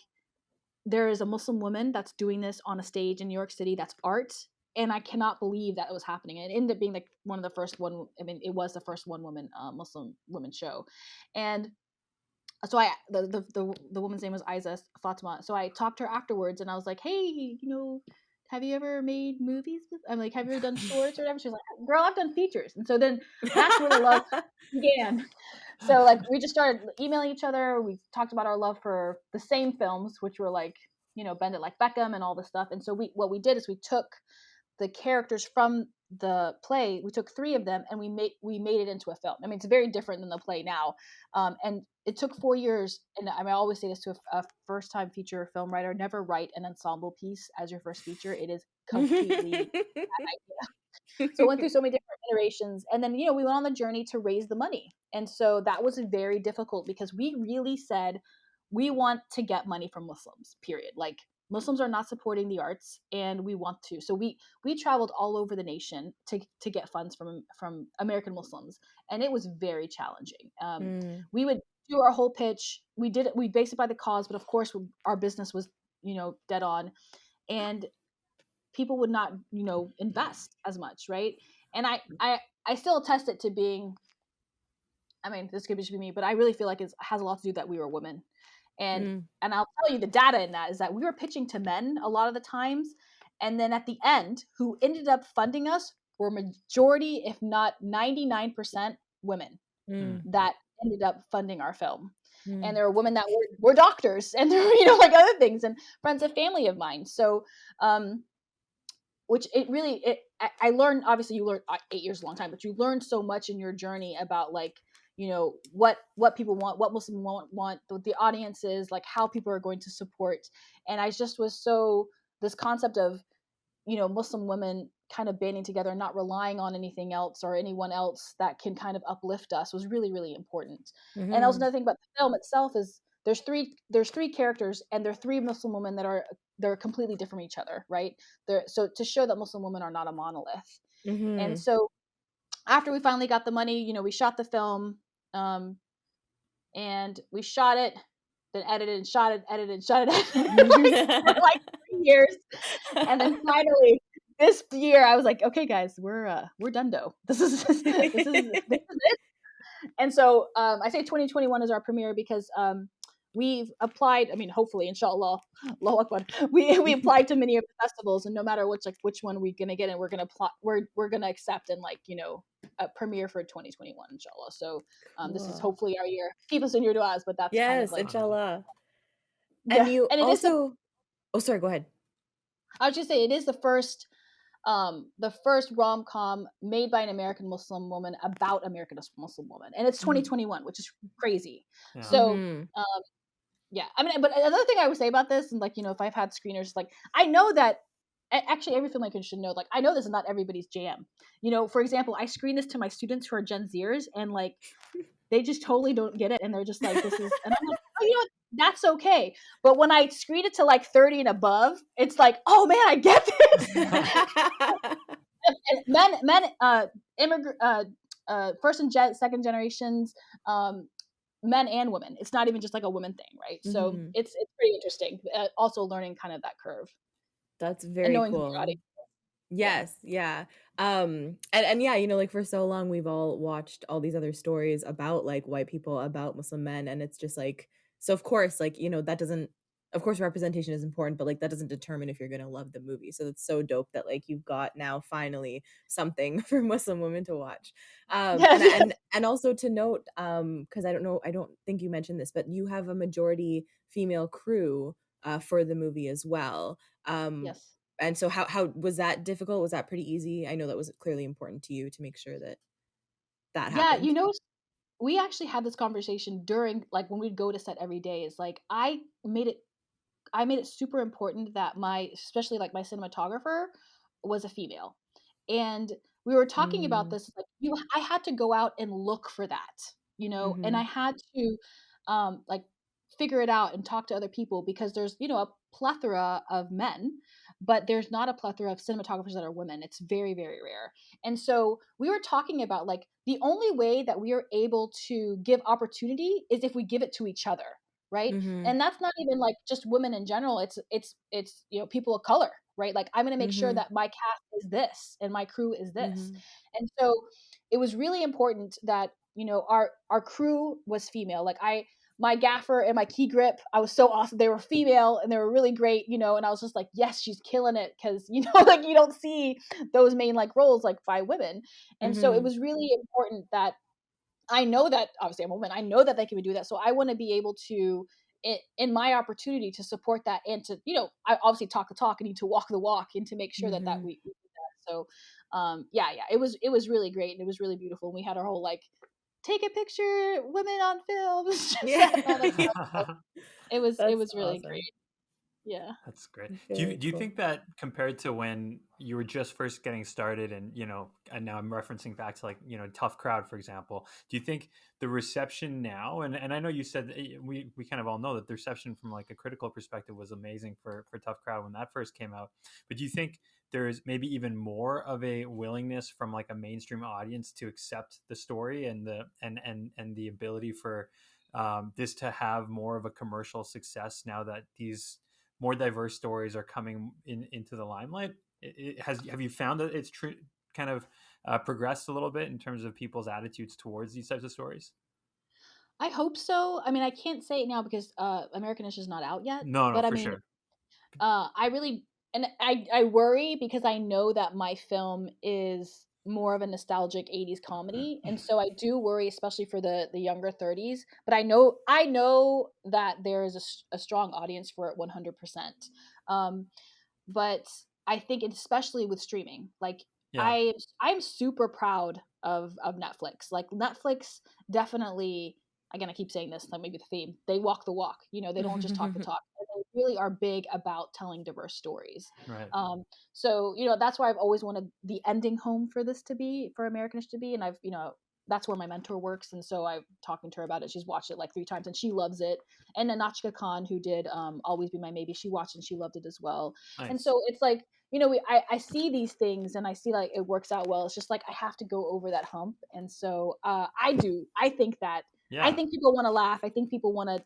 there is a Muslim woman that's doing this on a stage in New York City. That's art. And I cannot believe that it was happening. And it ended up being like one of the first one. I mean, it was the first one woman Muslim women show. And so the woman's name was Aiza Fatima. So I talked to her afterwards, and I was like, hey, you know, have you ever made movies? I'm like, have you ever done shorts or whatever? She's like, girl, I've done features. And so then that's where the love began. So like we just started emailing each other. We talked about our love for the same films, which were like, you know, Bend It Like Beckham and all this stuff. And so what we did is we took the characters from the play, we took 3 of them, and we made it into a film. I mean, it's very different than the play now. And it took 4 years. And I always say this to a first-time feature film writer: never write an ensemble piece as your first feature. It is completely bad idea. So I went through so many different iterations, and then, you know, we went on the journey to raise the money. And so that was very difficult, because we really said we want to get money from Muslims, period. Like, Muslims are not supporting the arts, and we want to. So we traveled all over the nation to get funds from American Muslims, and it was very challenging. We would do our whole pitch. We based it by the cause, but of course our business was, you know, dead on, and people would not, you know, invest as much, right? And I still attest it to being, I mean, this could just be me, but I really feel like it has a lot to do that we were women. And I'll tell you, the data in that is that we were pitching to men a lot of the times, and then at the end, who ended up funding us were majority, if not 99% women that ended up funding our film. And there were women that were doctors, and there were, you know, like other things, and friends and family of mine. So which it really, I learned, obviously you learned 8 years is a long time, but you learned so much in your journey about, like, you know, what people want, what Muslims want, the audiences, like how people are going to support. And I just was so, this concept of, you know, Muslim women kind of banding together and not relying on anything else or anyone else that can kind of uplift us was really, really important. And also another thing about the film itself is there's three characters, and they're 3 Muslim women that they're completely different from each other, right? So to show that Muslim women are not a monolith. And so after we finally got the money, you know, we shot the film, and we shot it, then edited and shot it, edited and shot it for like 3 years. And then finally this year I was like, okay guys, we're done though. This is it. And so I say 2021 is our premiere because we've applied. I mean, hopefully, inshallah, Allahu Akbar, we applied to many of the festivals, and no matter which one we're gonna get in, we're gonna we're gonna accept and a premiere for 2021, inshallah. So this is hopefully our year. Keep us in your du'as, but that's kind of like inshallah. Yeah, and you it also. is Oh, sorry. Go ahead. I would just say it is the first rom-com made by an American Muslim woman about American Muslim woman, and it's 2021, which is crazy. Yeah. So, yeah, I mean, but another thing I would say about this, and if I've had screeners, I know that actually every filmmaker should know, I know this is not everybody's jam. For example, I screen this to my students who are Gen Zers, and they just totally don't get it, and they're just like, this is, and I'm like, oh, you know what? That's okay. But when I screen it to 30 and above, it's like, oh man, I get this. Men, immigrant, first and second generations, men and women. It's not even just a women thing, right? So it's pretty interesting. Also learning kind of that curve. That's very cool. Yes, yeah. And yeah, for so long we've all watched all these other stories about white people, about Muslim men, and it's just so of course, that doesn't, of course representation is important, but that doesn't determine if you're gonna love the movie. So it's so dope that you've got now finally something for Muslim women to watch. And also to note, because I don't think you mentioned this, but you have a majority female crew for the movie as well. Yes. And so how was that difficult? Was that pretty easy? I know that was clearly important to you to make sure that happened. Yeah, we actually had this conversation during when we'd go to set every day. Is I made it super important that especially my cinematographer was a female. And we were talking about this, I had to go out and look for that, and I had to figure it out and talk to other people, because there's, a plethora of men, but there's not a plethora of cinematographers that are women. It's very, very rare. And so we were talking about the only way that we are able to give opportunity is if we give it to each other. Right. And that's not even just women in general. It's people of color, right? I'm going to make sure that my cast is this and my crew is this. And so it was really important that, our crew was female. My gaffer and my key grip, I was so awesome. They were female and they were really great, and I was just yes, she's killing it. Cause you don't see those main roles by women. And so it was really important that I know that obviously I'm a woman. I know that they can do that. So I want to be able to, in my opportunity, to support that, and to, I obviously talk the talk and need to walk the walk, and to make sure that we do that. So, yeah, it was really great, and it was really beautiful. And we had our whole take a picture, women on film. It was really awesome. Great. Yeah, that's great. Do you think that compared to when you were just first getting started, and and now I'm referencing back to Tough Crowd, for example, do you think the reception now, and I know you said we kind of all know that the reception from a critical perspective was amazing for Tough Crowd when that first came out, but do you think there's maybe even more of a willingness from a mainstream audience to accept the story and the ability for this to have more of a commercial success now that these more diverse stories are coming into the limelight? Have you found that it's kind of progressed a little bit in terms of people's attitudes towards these types of stories? I hope so. I mean, I can't say it now because Americanish is not out yet. No, but for sure. I really, and I worry because I know that my film is more of a nostalgic 80s comedy, and so I do worry, especially for the younger 30s. But I know that there is a strong audience for it 100%. But I think especially with streaming, I'm super proud of Netflix. Netflix definitely, again, I keep saying this, maybe the theme, they walk the walk. They don't just talk the talk. They really are big about telling diverse stories. Right. So, that's why I've always wanted the ending home for this to be, for Americanish to be. And I've, that's where my mentor works. And so I'm talking to her about it. She's watched it 3 times and she loves it. And then Nachika Khan, who did Always Be My Maybe, she watched and she loved it as well. Nice. And so it's I see these things and I see it works out well. It's just I have to go over that hump. And so I think that, I think people want to laugh. I think people want to,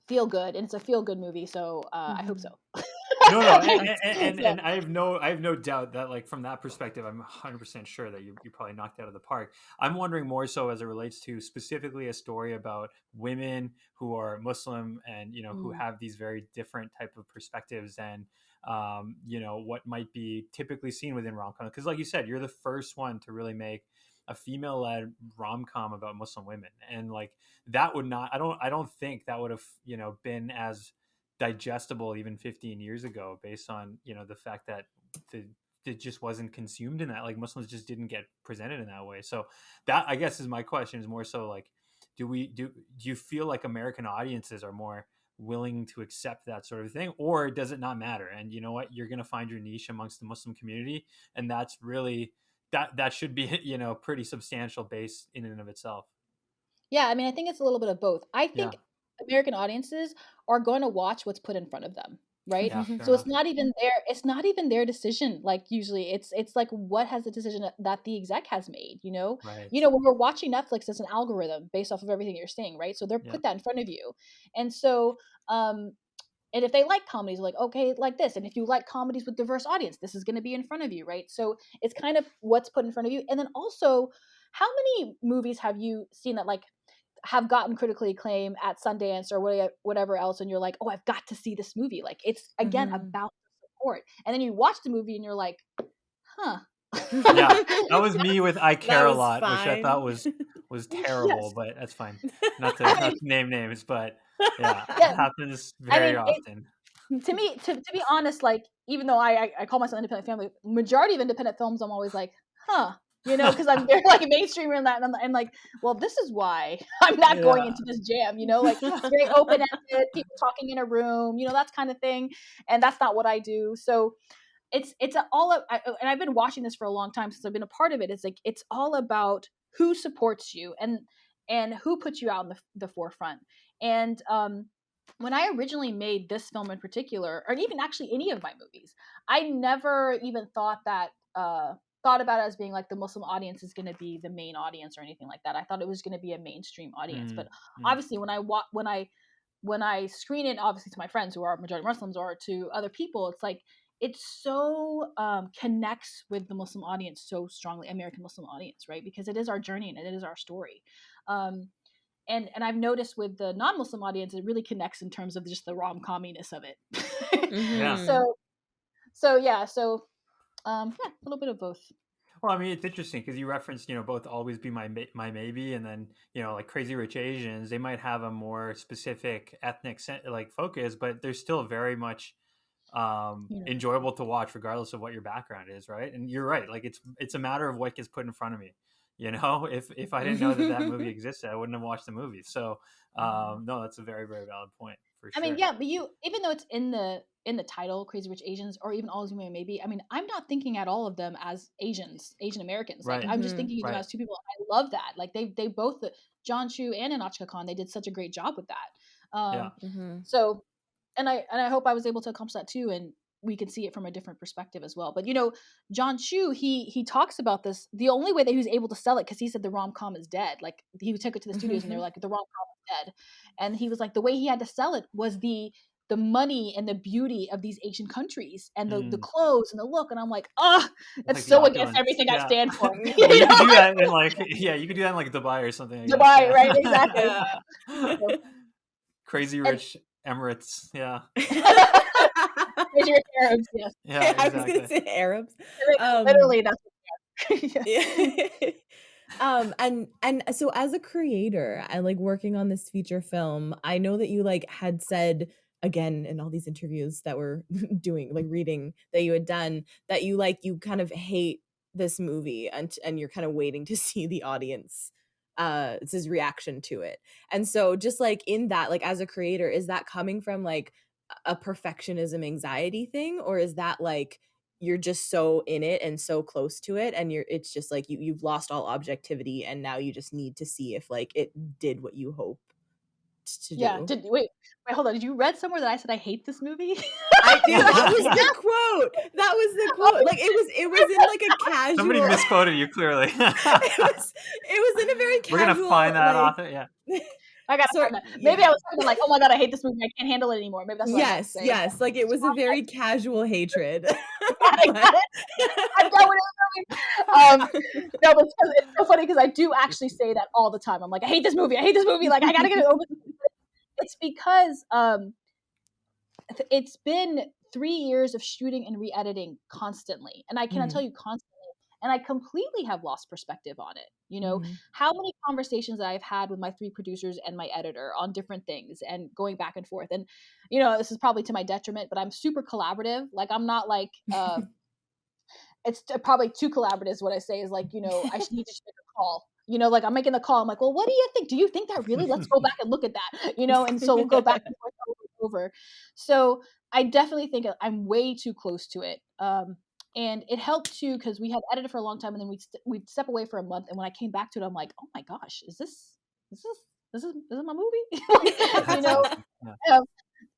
feel good, and it's a feel good movie. So I hope so. No, and I have no doubt that, like, from that perspective, I'm 100% sure that you probably knocked it out of the park. I'm wondering more so as it relates to specifically a story about women who are Muslim and, you know, who have these very different type of perspectives and, you know, what might be typically seen within rom-com. Because like you said, you're the first one to really make a female-led rom-com about Muslim women, and like that would not, I don't think that would have, you know, been as digestible even 15 years ago, based on, you know, the fact that it just wasn't consumed in that, like, Muslims just didn't get presented in that way. So that, I guess, is my question, is more so like, do you feel like American audiences are more willing to accept that sort of thing, or does it not matter? And you know what, you're going to find your niche amongst the Muslim community, and that's really that should be, you know, pretty substantial base in and of itself. Yeah, I mean, I think it's a little bit of both. I Yeah. think American audiences are going to watch what's put in front of them, right? Yeah, So it's not even their decision. Like, usually it's like, what has the decision that the exec has made, you know? right. You know, when we're watching Netflix, it's an algorithm based off of everything you're saying, right? So they're put that in front of you. And so and if they like comedies, like, okay, like this. And if you like comedies with diverse audience, this is going to be in front of you, right? So it's kind of what's put in front of you. And then also, how many movies have you seen that, like, have gotten critically acclaimed at Sundance or whatever else, and you're like, oh, I've got to see this movie. Like, it's, again, about support. And then you watch the movie and you're like, huh. Yeah, that was me with I Care a Lot, fine. Which I thought was terrible, but that's fine. Not to name names, but yeah, it happens very often. To be honest, like, even though I call myself an independent family, majority of independent films, I'm always like, huh. You know, because I'm very, like, mainstream in that, and like, well, this is why I'm not going into this jam. You know, like, it's very open ended, people talking in a room, you know, that kind of thing, and that's not what I do. So it's and I've been watching this for a long time since I've been a part of it. It's like, it's all about who supports you and who puts you out in the forefront. And when I originally made this film in particular, or even actually any of my movies, I never even thought about it as being like the Muslim audience is going to be the main audience or anything like that. I thought it was going to be a mainstream audience. But obviously, when I screen it, obviously, to my friends who are majority Muslims or to other people, it's like, it so connects with the Muslim audience so strongly, American Muslim audience, right? Because it is our journey and it is our story. And I've noticed with the non-Muslim audience, it really connects in terms of just the rom-comminess of it. Yeah. So a little bit of both. Well, I mean, it's interesting because you referenced, you know, both Always Be My Maybe, and then, you know, like Crazy Rich Asians. They might have a more specific ethnic like focus, but they're still very much enjoyable to watch regardless of what your background is, right? And you're right, like, it's a matter of what gets put in front of me. You know, if I didn't know that movie existed, I wouldn't have watched the movie. So no, that's a very, very valid point, for sure. I mean, yeah, but even though it's in the title, Crazy Rich Asians, or even Always Be My Maybe, I mean, I'm not thinking at all of them as Asian Americans. Like, I'm just thinking of them as two people. I love that. Like, they both, John Chu and Anachka Khan, they did such a great job with that. So, and I hope I was able to accomplish that too, and we can see it from a different perspective as well. But, you know, John Chu, he talks about this. The only way that he was able to sell it, because he said the rom-com is dead. Like, he took it to the studios and they were like, the rom-com is dead. And he was like, the way he had to sell it was the money and the beauty of these Asian countries and the clothes and the look. And I'm like, that's like so against everything I stand for. Well, you could do that in, like, you could do that in, like, Dubai or something. Dubai, right? Exactly. Crazy Rich Emirates, yeah. Crazy Rich Arabs, yes. Yeah, exactly. I was going to say Arabs. Literally, that's what yeah. And so as a creator and, like, working on this feature film, I know that you, like, had said again in all these interviews that we're doing, like, reading that you had done, that you kind of hate this movie and you're kind of waiting to see the audience it's his reaction to it. And so just, like, in that, like, as a creator, is that coming from, like, a perfectionism anxiety thing, or is that, like, you're just so in it and so close to it and it's just like you've lost all objectivity and now you just need to see if, like, it did what you hoped to do? Wait, hold on. Did you read somewhere that I said I hate this movie? I did. That was the quote. That was the quote. Like, it was in, like, a casual. Somebody misquoted you, clearly. it was in a very casual. We're gonna find that author. Yeah. I gotta find that. Maybe I was thinking like, oh my God, I hate this movie. I can't handle it anymore. Maybe that's what I meant to say. Yes. Like it was a very casual hatred. Got it. I'm done with it. No, but it's so funny because I do actually say that all the time. I'm like, I hate this movie. Like, I gotta get it over. It's because it's been 3 years of shooting and re-editing constantly, and I cannot tell you constantly. And I completely have lost perspective on it. You know, how many conversations I've had with my 3 producers and my editor on different things and going back and forth. And, you know, this is probably to my detriment, but I'm super collaborative. Like, I'm not like, it's probably too collaborative is what I say is like, you know, I need to make a call. You know, like I'm making the call. I'm like, well, what do you think? Do you think that really? Let's go back and look at that, you know? And so we'll go back and forth over. So I definitely think I'm way too close to it. And it helped too because we had edited for a long time, and then we'd step away for a month. And when I came back to it, I'm like, oh my gosh, is this my movie? You know.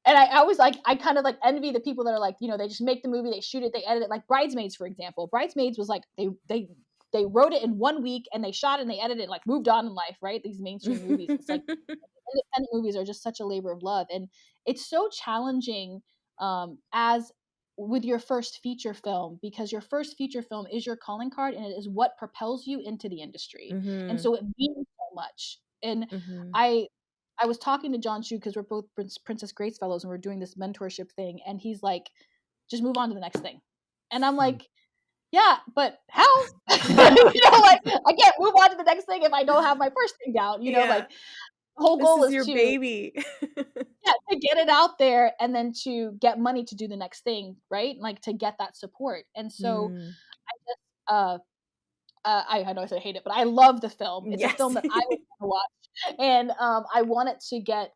And I always like I kind of like envy the people that are like, you know, they just make the movie, they shoot it, they edit it. Like Bridesmaids, for example. Bridesmaids was like they wrote it in 1 week and they shot it and they edited it, like moved on in life, right? These mainstream movies, it's like independent movies are just such a labor of love, and it's so challenging as with your first feature film, because your first feature film is your calling card and it is what propels you into the industry. And so it means so much. And I was talking to John Chu because we're both Princess Grace fellows and we're doing this mentorship thing, and he's like, just move on to the next thing. And I'm like, yeah, but how? You know, like I can't move on to the next thing if I don't have my first thing down. You know, like the whole goal is your to baby. to get it out there and then to get money to do the next thing, right? Like to get that support. And so I know I said I hate it, but I love the film. It's a film that I would want to watch, and I want it to get.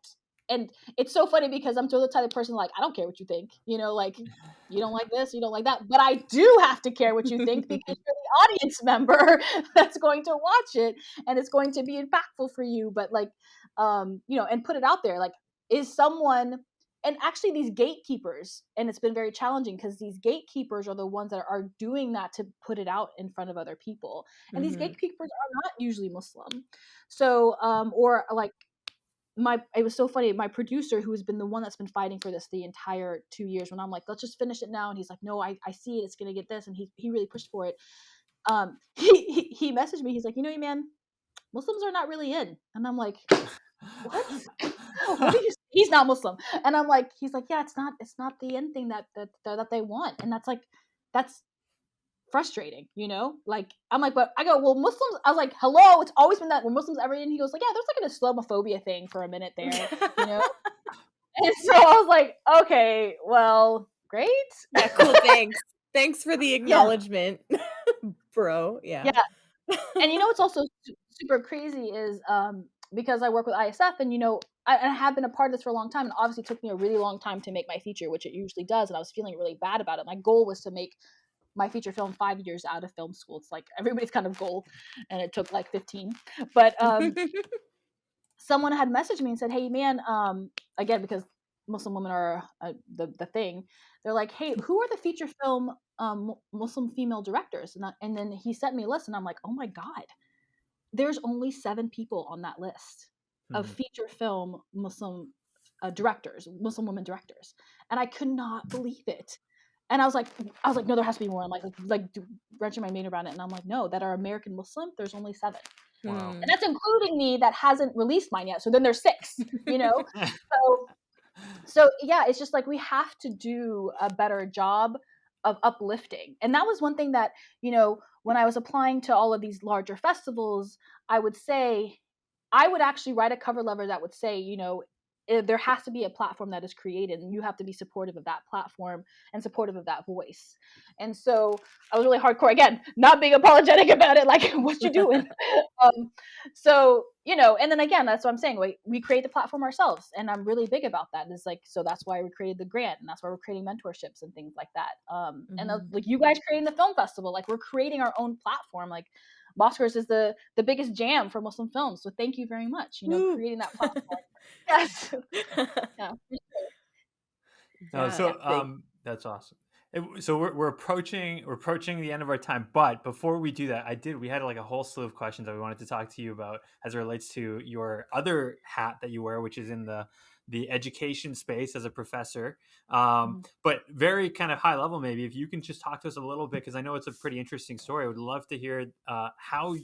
And it's so funny because I'm the type of person like I don't care what you think, you know, like you don't like this, you don't like that, but I do have to care what you think because you're the audience member that's going to watch it, and it's going to be impactful for you. But like, you know, and put it out there, like, is someone. And actually these gatekeepers, and it's been very challenging because these gatekeepers are the ones that are doing that to put it out in front of other people. And these gatekeepers are not usually Muslim. So, or like it was so funny. My producer, who's been the one that's been fighting for this the entire 2 years, when I'm like, let's just finish it now. And he's like, no, I see it. It's going to get this. And he really pushed for it. He messaged me. He's like, you know, man, Muslims are not really in. And I'm like, what? What did you say? He's not Muslim. And I'm like, he's like, yeah, it's not the end thing that they want. And that's frustrating, you know? Like, I'm like, but I go, well, Muslims, I was like, hello, it's always been that when Muslims ever in, he goes like, yeah, there's like an Islamophobia thing for a minute there, you know? And so I was like, okay, well, great. Yeah, cool, thanks for the acknowledgement, bro. Yeah. And you know what's also super crazy is because I work with ISF, and you know, I have been a part of this for a long time, and obviously it took me a really long time to make my feature, which it usually does, and I was feeling really bad about it. My goal was to make my feature film 5 years out of film school. It's like everybody's kind of goal, and it took like 15. But someone had messaged me and said, hey man, again, because Muslim women are the thing, they're like, hey, who are the feature film Muslim female directors? And then he sent me a list, and I'm like, oh my God, there's only 7 people on that list of feature film Muslim directors, Muslim women directors. And I could not believe it. And I was like, no, there has to be more. I'm like wrenching my brain around it. And I'm like, no, that are American Muslim, there's only 7. Wow. And that's including me that hasn't released mine yet. So then there's 6, you know? So yeah, it's just like we have to do a better job of uplifting. And that was one thing that, you know, when I was applying to all of these larger festivals, I would actually write a cover letter that would say, you know, there has to be a platform that is created, and you have to be supportive of that platform and supportive of that voice. And so I was really hardcore, again, not being apologetic about it, like, what you doing? So, you know, and then again, that's what I'm saying. We create the platform ourselves, and I'm really big about that. And it's like, so that's why we created the grant, and that's why we're creating mentorships and things like that. And like you guys creating the film festival, like we're creating our own platform. Like Mosquers is the biggest jam for Muslim films. So thank you very much, you know, creating that platform. Yes. Yeah. No, that's awesome. So we're approaching the end of our time, but before we do that, we had like a whole slew of questions that we wanted to talk to you about as it relates to your other hat that you wear, which is in the education space as a professor. But very kind of high level, maybe if you can just talk to us a little bit, because I know it's a pretty interesting story. I would love to hear how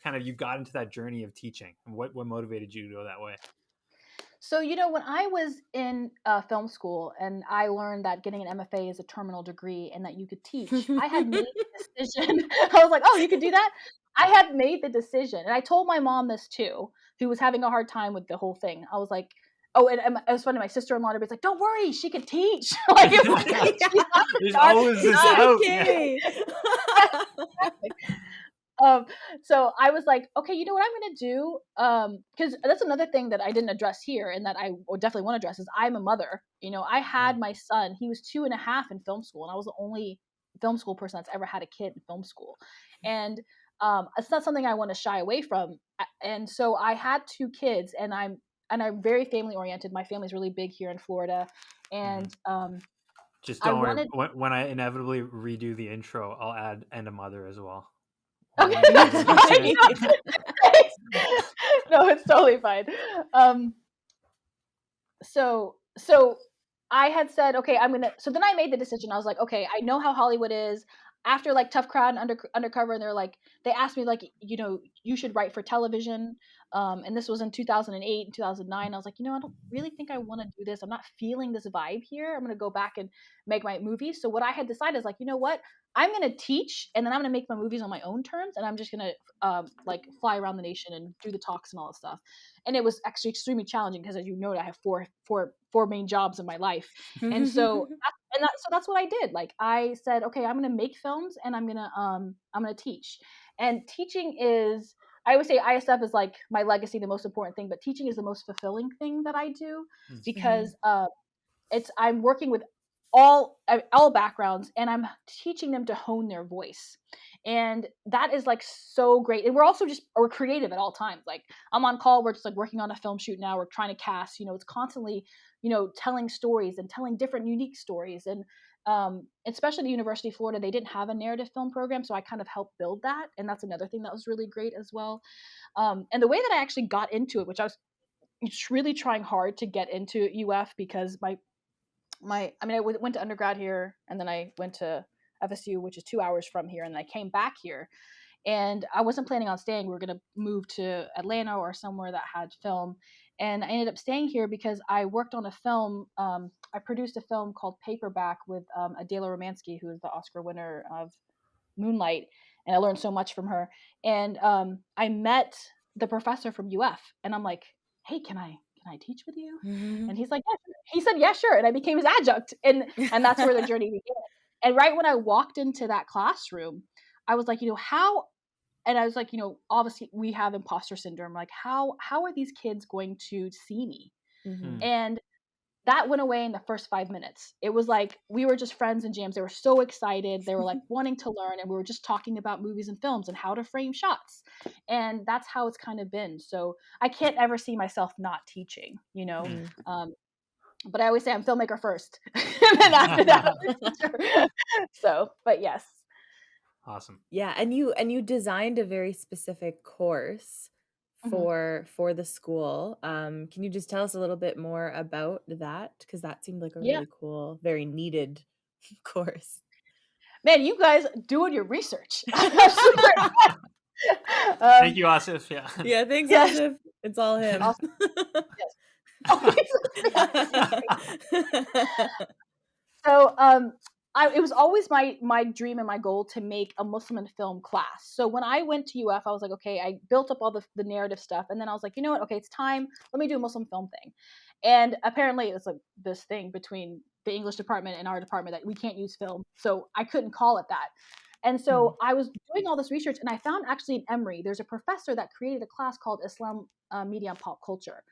kind of you got into that journey of teaching and what motivated you to go that way. So, when I was in film school and I learned that getting an MFA is a terminal degree and that you could teach, I had made the decision. I was like, oh, you could do that? I had made the decision. And I told my mom this too, who was having a hard time with the whole thing. I was like, oh, and it was funny. My sister-in-law was like, don't worry, she could teach. Like, it was like, there's always this out. Okay. So I was like, okay, you know what I'm going to do? Because that's another thing that I didn't address here and that I would definitely want to address is I'm a mother. I had my son, he was 2.5 in film school, and I was the only film school person that's ever had a kid in film school. And it's not something I want to shy away from. And so I had 2 kids, and I'm very family oriented. My family's really big here in Florida. And just don't worry. When I inevitably redo the intro, I'll add and a mother as well. Okay, that's fine. No, it's totally fine. So I had said, okay, so then I made the decision. I was like, okay, I know how Hollywood is. After like Tough Crowd and Undercover, and they asked me like, you should write for television. And this was in 2008 and 2009. I was like, I don't really think I want to do this. I'm not feeling this vibe here. I'm going to go back and make my movies. So what I had decided is like, you know what? I'm going to teach, and then I'm going to make my movies on my own terms. And I'm just going to like fly around the nation and do the talks and all this stuff. And it was actually extremely challenging because, as you know, I have four main jobs in my life. And so that's what I did. Like I said, okay, I'm going to make films, and I'm going to teach. And teaching is, I always say ISF is like my legacy, the most important thing, but teaching is the most fulfilling thing that I do because I'm working with all backgrounds, and I'm teaching them to hone their voice. And that is like so great. And we're creative at all times. Like I'm on call, we're just like working on a film shoot now, we're trying to cast, it's constantly, telling stories and telling different unique stories. And especially the University of Florida, they didn't have a narrative film program, so I kind of helped build that, and that's another thing that was really great as well. And the way that I actually got into it, which I was really trying hard to get into UF, because I went to undergrad here, and then I went to FSU, which is 2 hours from here, and then I came back here, and I wasn't planning on staying. We were going to move to Atlanta or somewhere that had film. And I ended up staying here because I worked on a film. I produced a film called Paperback with Adela Romansky, who is the Oscar winner of Moonlight. And I learned so much from her. And I met the professor from UF, and I'm like, hey, can I teach with you? And he's like, yeah. He said, yeah, sure. And I became his adjunct. And that's where the journey began. And right when I walked into that classroom, I was like, how, and I was like, obviously we have imposter syndrome. Like, how are these kids going to see me? And that went away in the first 5 minutes. It was like, we were just friends and jams. They were so excited. They were like wanting to learn. And we were just talking about movies and films and how to frame shots. And that's how it's kind of been. So I can't ever see myself not teaching, but I always say I'm filmmaker first. And then after that, so, but yes. Awesome. Yeah. And you designed a very specific course for the school. Can you just tell us a little bit more about that? Because that seemed like a really cool, very needed course. Man, you guys doing your research. Thank you, Asif. Yeah, thanks, Asif. It's all him. Awesome. So it was always my dream and my goal to make a Muslim in film class. So when I went to UF, I was like, okay, I built up all the narrative stuff. And then I was like, you know what? Okay, it's time. Let me do a Muslim film thing. And apparently it's like this thing between the English department and our department that we can't use film. So I couldn't call it that. And so I was doing all this research, and I found actually in Emory, there's a professor that created a class called Islam, Media and Pop Culture.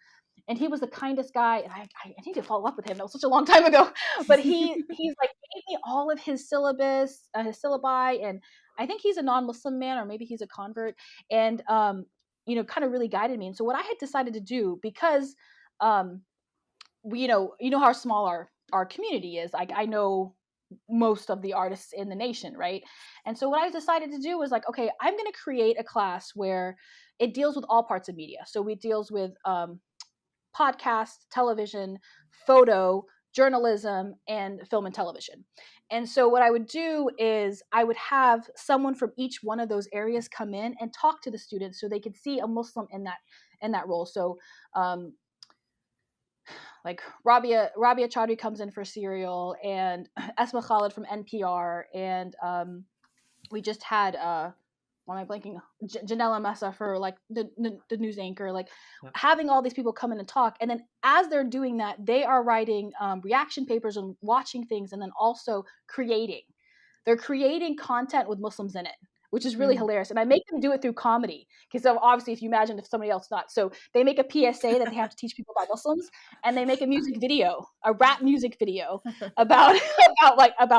And he was the kindest guy, and I need to follow up with him. That was such a long time ago. But he's like gave me all of his syllabus, his syllabi, and I think he's a non-Muslim man, or maybe he's a convert, and kind of really guided me. And so what I had decided to do, because you know how small our community is. Like I know most of the artists in the nation, right? And so what I decided to do was like, okay, I'm going to create a class where it deals with all parts of media. So it deals with podcast, television, photo, journalism, and film and television. And so what I would do is I would have someone from each one of those areas come in and talk to the students so they could see a Muslim in that role. So like Rabia Chaudhry comes in for Serial, and Esma Khalid from NPR, and we just had why am I blanking? Janella Messa for like the news anchor, like having all these people come in and talk. And then as they're doing that, they are writing reaction papers and watching things, and then also creating. They're creating content with Muslims in it, which is really hilarious. And I make them do it through comedy. Because obviously, if you imagine if somebody else not. So they make a PSA that they have to teach people about Muslims, and they make a music video, a rap music video about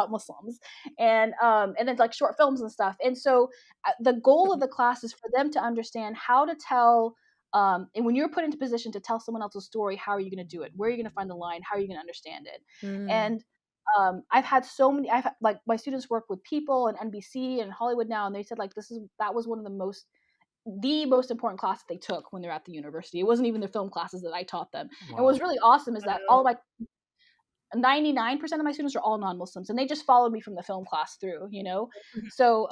Muslims, and then like short films and stuff. And so the goal of the class is for them to understand how to tell. And when you're put into position to tell someone else's story, how are you going to do it? Where are you going to find the line? How are you going to understand it? And I've had so many. Like my students work with People and NBC and Hollywood now, and they said like that was one of the most important class that they took when they're at the university. It wasn't even their film classes that I taught them. Wow. And what's really awesome is that all my 99% of my students are all non-Muslims, and they just followed me from the film class through. So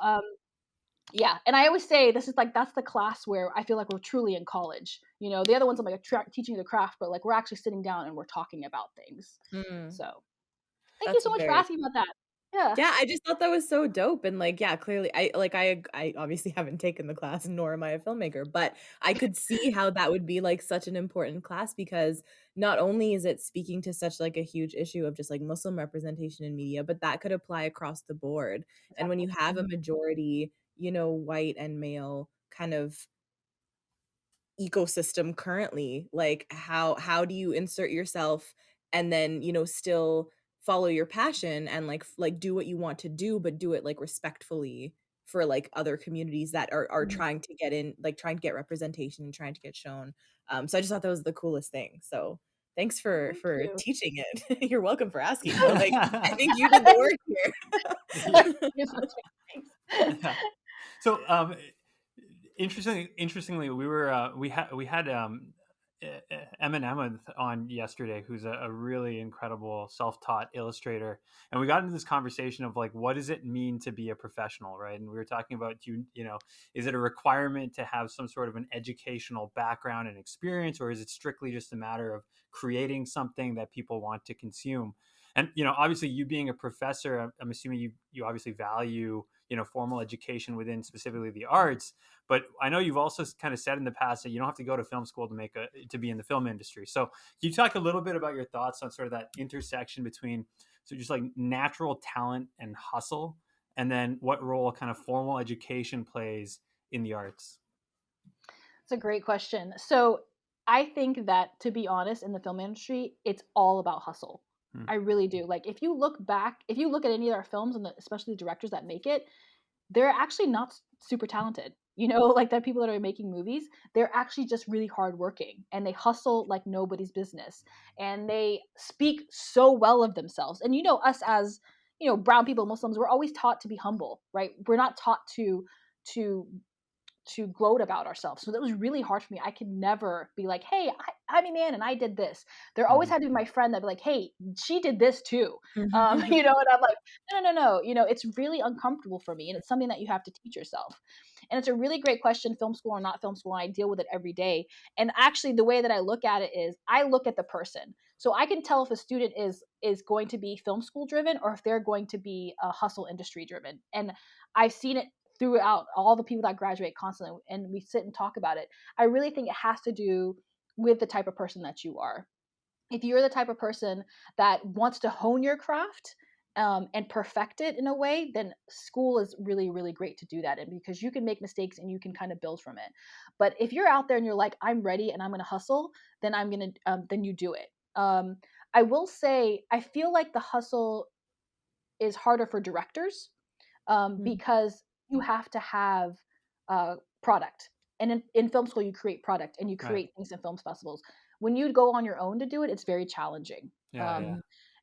yeah, and I always say this is like that's the class where I feel like we're truly in college. The other ones I'm like teaching the craft, but like we're actually sitting down and we're talking about things. So. Thank you so much for asking about that. Yeah, I just thought that was so dope. And like, yeah, clearly I obviously haven't taken the class, nor am I a filmmaker, but I could see how that would be like such an important class, because not only is it speaking to such like a huge issue of just like Muslim representation in media, but that could apply across the board. Exactly. And when you have a majority, white and male kind of ecosystem currently, like how do you insert yourself and then still follow your passion and like do what you want to do, but do it like respectfully for like other communities that are trying to get in, like trying to get representation and trying to get shown. So I just thought that was the coolest thing. So thanks for teaching it. You're welcome for asking, but like I think you did the work here. So interestingly, we had Eminem on yesterday, who's a really incredible self-taught illustrator, and we got into this conversation of like, what does it mean to be a professional, right? And we were talking about is it a requirement to have some sort of an educational background and experience, or is it strictly just a matter of creating something that people want to consume? And obviously, you being a professor, I'm assuming you obviously value formal education within specifically the arts. But I know you've also kind of said in the past that you don't have to go to film school to be in the film industry. So can you talk a little bit about your thoughts on sort of that intersection between just like natural talent and hustle, and then what role kind of formal education plays in the arts? It's a great question. So I think that, to be honest, in the film industry, it's all about hustle. I really do. Like if you look at any of our films, and especially the directors that make it, they're actually not super talented. Like the people that are making movies, they're actually just really hardworking, and they hustle like nobody's business, and they speak so well of themselves. And us as brown people, Muslims, we're always taught to be humble, right? We're not taught to gloat about ourselves. So that was really hard for me. I could never be like, hey, I'm a man and I did this. There always had to be my friend that'd be like, hey, she did this too. And I'm like, no. It's really uncomfortable for me. And it's something that you have to teach yourself. And it's a really great question, film school or not film school. And I deal with it every day. And actually the way that I look at it is I look at the person. So I can tell if a student is going to be film school driven or if they're going to be hustle industry driven. And I've seen it throughout all the people that graduate constantly, and we sit and talk about it. I really think it has to do with the type of person that you are. If you're the type of person that wants to hone your craft and perfect it in a way, then school is really, really great to do that in, because you can make mistakes and you can kind of build from it. But if you're out there and you're like, I'm ready and I'm going to hustle, then then you do it. I will say, I feel like the hustle is harder for directors because you have to have product. And in film school, you create product and you create things in film festivals. When you go on your own to do it, it's very challenging.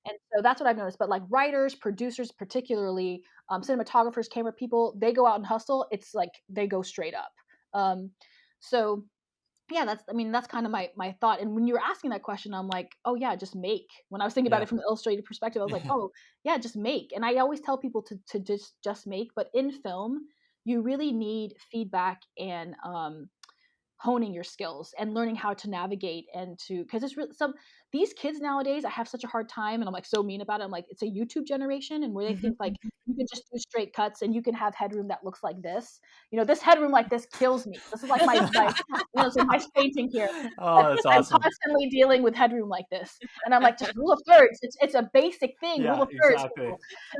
And so that's what I've noticed. But like writers, producers, particularly cinematographers, camera people, they go out and hustle. It's like they go straight up. So yeah, that's kind of my thought. And when you were asking that question, I'm like, oh yeah, just make. When I was thinking about it from the illustrated perspective, I was like, oh yeah, just make. And I always tell people to just make. But in film, you really need feedback and honing your skills and learning how to navigate and to, because it's really these kids nowadays, I have such a hard time, and I'm like so mean about it. I'm like, it's a YouTube generation, and where they think like you can just do straight cuts and you can have headroom that looks like this. This headroom like this kills me. This is like my it's like my painting here. Oh, that's awesome. I'm constantly dealing with headroom like this, and I'm like, just rule of thirds. It's a basic thing. Rule of thirds. Exactly.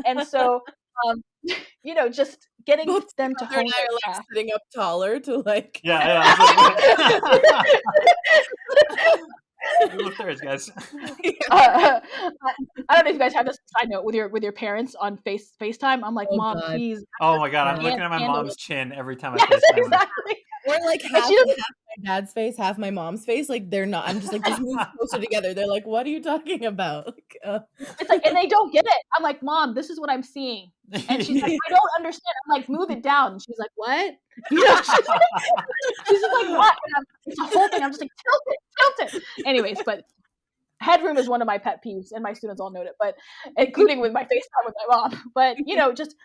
And so just getting Both them to hone their craft. Sitting up taller to like Rule of thirds, guys. I don't know if you guys have this side note with your parents on FaceTime. I'm like, Mom, God. please. Oh my God, I'm looking at my mom's chin every time I Yes, FaceTime. exactly. Or like half my dad's face, half my mom's face. Like they're not. I'm just like, just move closer together. They're like, what are you talking about? Like, It's like, and they don't get it. I'm like, Mom, this is what I'm seeing. And she's like, I don't understand. I'm like, move it down. And she's like, what? She's just like, what? And it's a whole thing. I'm just like, tilt it. Anyways, but headroom is one of my pet peeves, and my students all know it. But including with my FaceTime with my mom. But just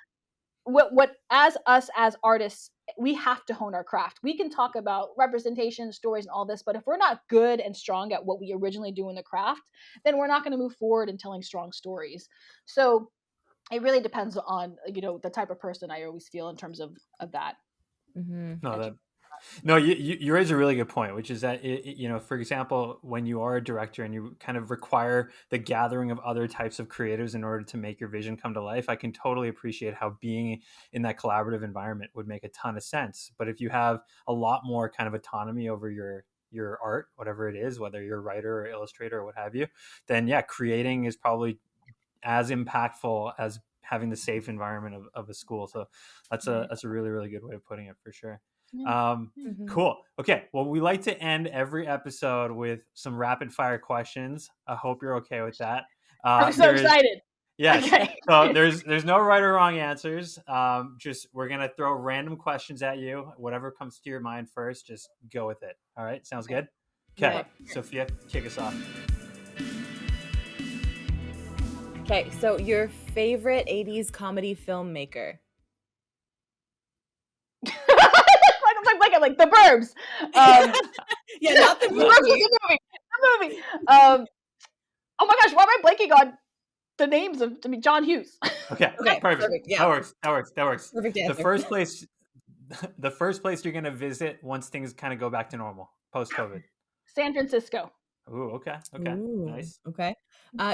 what as us as artists, we have to hone our craft. We can talk about representation, stories, and all this, but if we're not good and strong at what we originally do in the craft, then we're not going to move forward in telling strong stories. So it really depends on the type of person I always feel in terms of that. No, you raise a really good point, which is that for example, when you are a director and you kind of require the gathering of other types of creatives in order to make your vision come to life, I can totally appreciate how being in that collaborative environment would make a ton of sense. But if you have a lot more kind of autonomy over your art, whatever it is, whether you're a writer or illustrator or what have you, then creating is probably as impactful as having the safe environment of a school. So that's a really, really good way of putting it, for sure. Cool. Okay. Well, we like to end every episode with some rapid fire questions. I hope you're okay with that. I'm so excited. Yes. Okay. So there's no right or wrong answers. Just we're gonna throw random questions at you. Whatever comes to your mind first, just go with it. All right. Sounds good. Okay. Yeah. Sophia, kick us off. Okay. So your favorite 80s comedy filmmaker? Like The Burbs. Yeah, not the movie. The movie. Oh my gosh, why am I blanking on the names of John Hughes? Okay, perfect. Yeah. That works. Perfect answer. The first place you're gonna visit once things kind of go back to normal post-COVID. San Francisco. Ooh, okay. Ooh, Nice. Okay.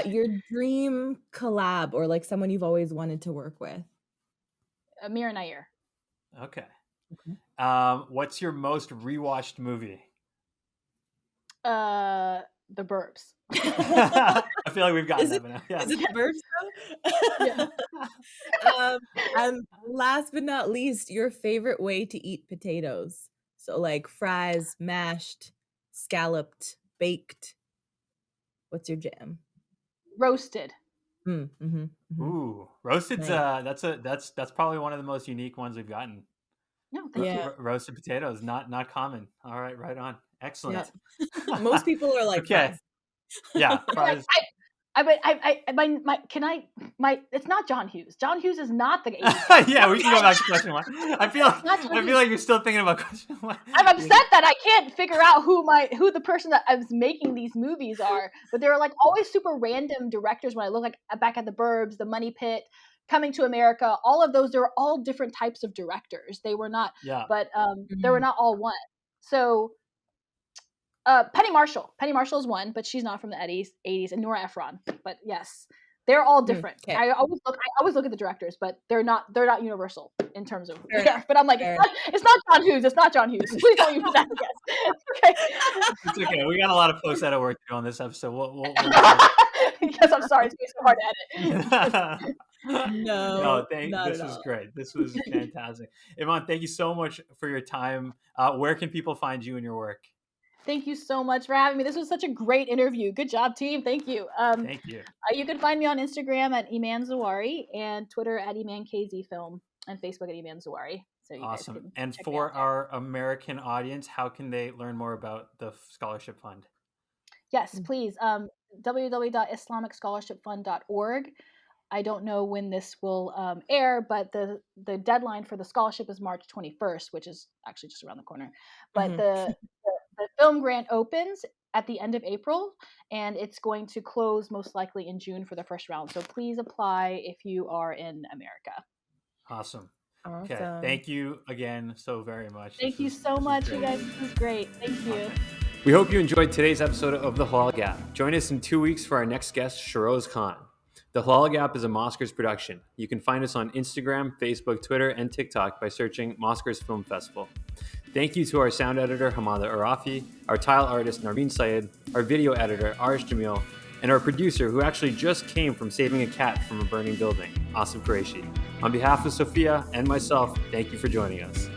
Your dream collab, or like someone you've always wanted to work with? Amir Nair. Okay. What's your most rewatched movie? The Burbs. I feel like we've gotten that now. Yeah. Is it The Burbs though? Yeah. And last but not least, your favorite way to eat potatoes. So like fries, mashed, scalloped, baked. What's your jam? Roasted. Ooh, roasted's that's probably one of the most unique ones we've gotten. No, thank you. Roasted potatoes, not common. All right, right on. Excellent. Yeah. Most people are like, okay. Yeah. Fries. It's not John Hughes. John Hughes is not the 80s. Yeah, we can go back to question one. I feel like you're still thinking about question one. I'm upset that I can't figure out who the person that is making these movies are. But they're like always super random directors. When I look back at The Burbs, The Money Pit, Coming to America, all of those, they were all different types of directors. They were not, but they were not all one. So Penny Marshall is one, but she's not from the 80s, and Nora Ephron. But yes, they're all different. Okay. I always look at the directors, but they're not universal in terms of. But I'm like, it's not John Hughes. It's not John Hughes. Please don't use that again. Okay. It's okay. We got a lot of post edit work to do on this episode. We'll because I'm sorry, it's going to be so hard to edit. No, this was great. This was fantastic. Iman, thank you so much for your time. Where can people find you and your work? Thank you so much for having me. This was such a great interview. Good job, team. Thank you. Thank you. You can find me on Instagram at Iman Zawahry and Twitter at ImanKZFilm and Facebook at Iman Zawahry. So you Awesome. guys can And check me for out there. our American audience, how can they learn more about the scholarship fund? Yes, please. www.islamicscholarshipfund.org. I don't know when this will air, but the deadline for the scholarship is March 21st, which is actually just around the corner. But the film grant opens at the end of April, and it's going to close most likely in June for the first round. So please apply if you are in America. Awesome. Okay. Thank you again so very much. Thank you so much, you guys. This was great. Thank you. We hope you enjoyed today's episode of The Halal Gap. Join us in 2 weeks for our next guest, Shiroz Khan. The Halal Gap is a Mosquers production. You can find us on Instagram, Facebook, Twitter, and TikTok by searching Mosquers Film Festival. Thank you to our sound editor, Hamada Arafi, our tile artist, Narveen Syed, our video editor, Arish Jamil, and our producer, who actually just came from saving a cat from a burning building, Asif Qureshi. On behalf of Sofia and myself, thank you for joining us.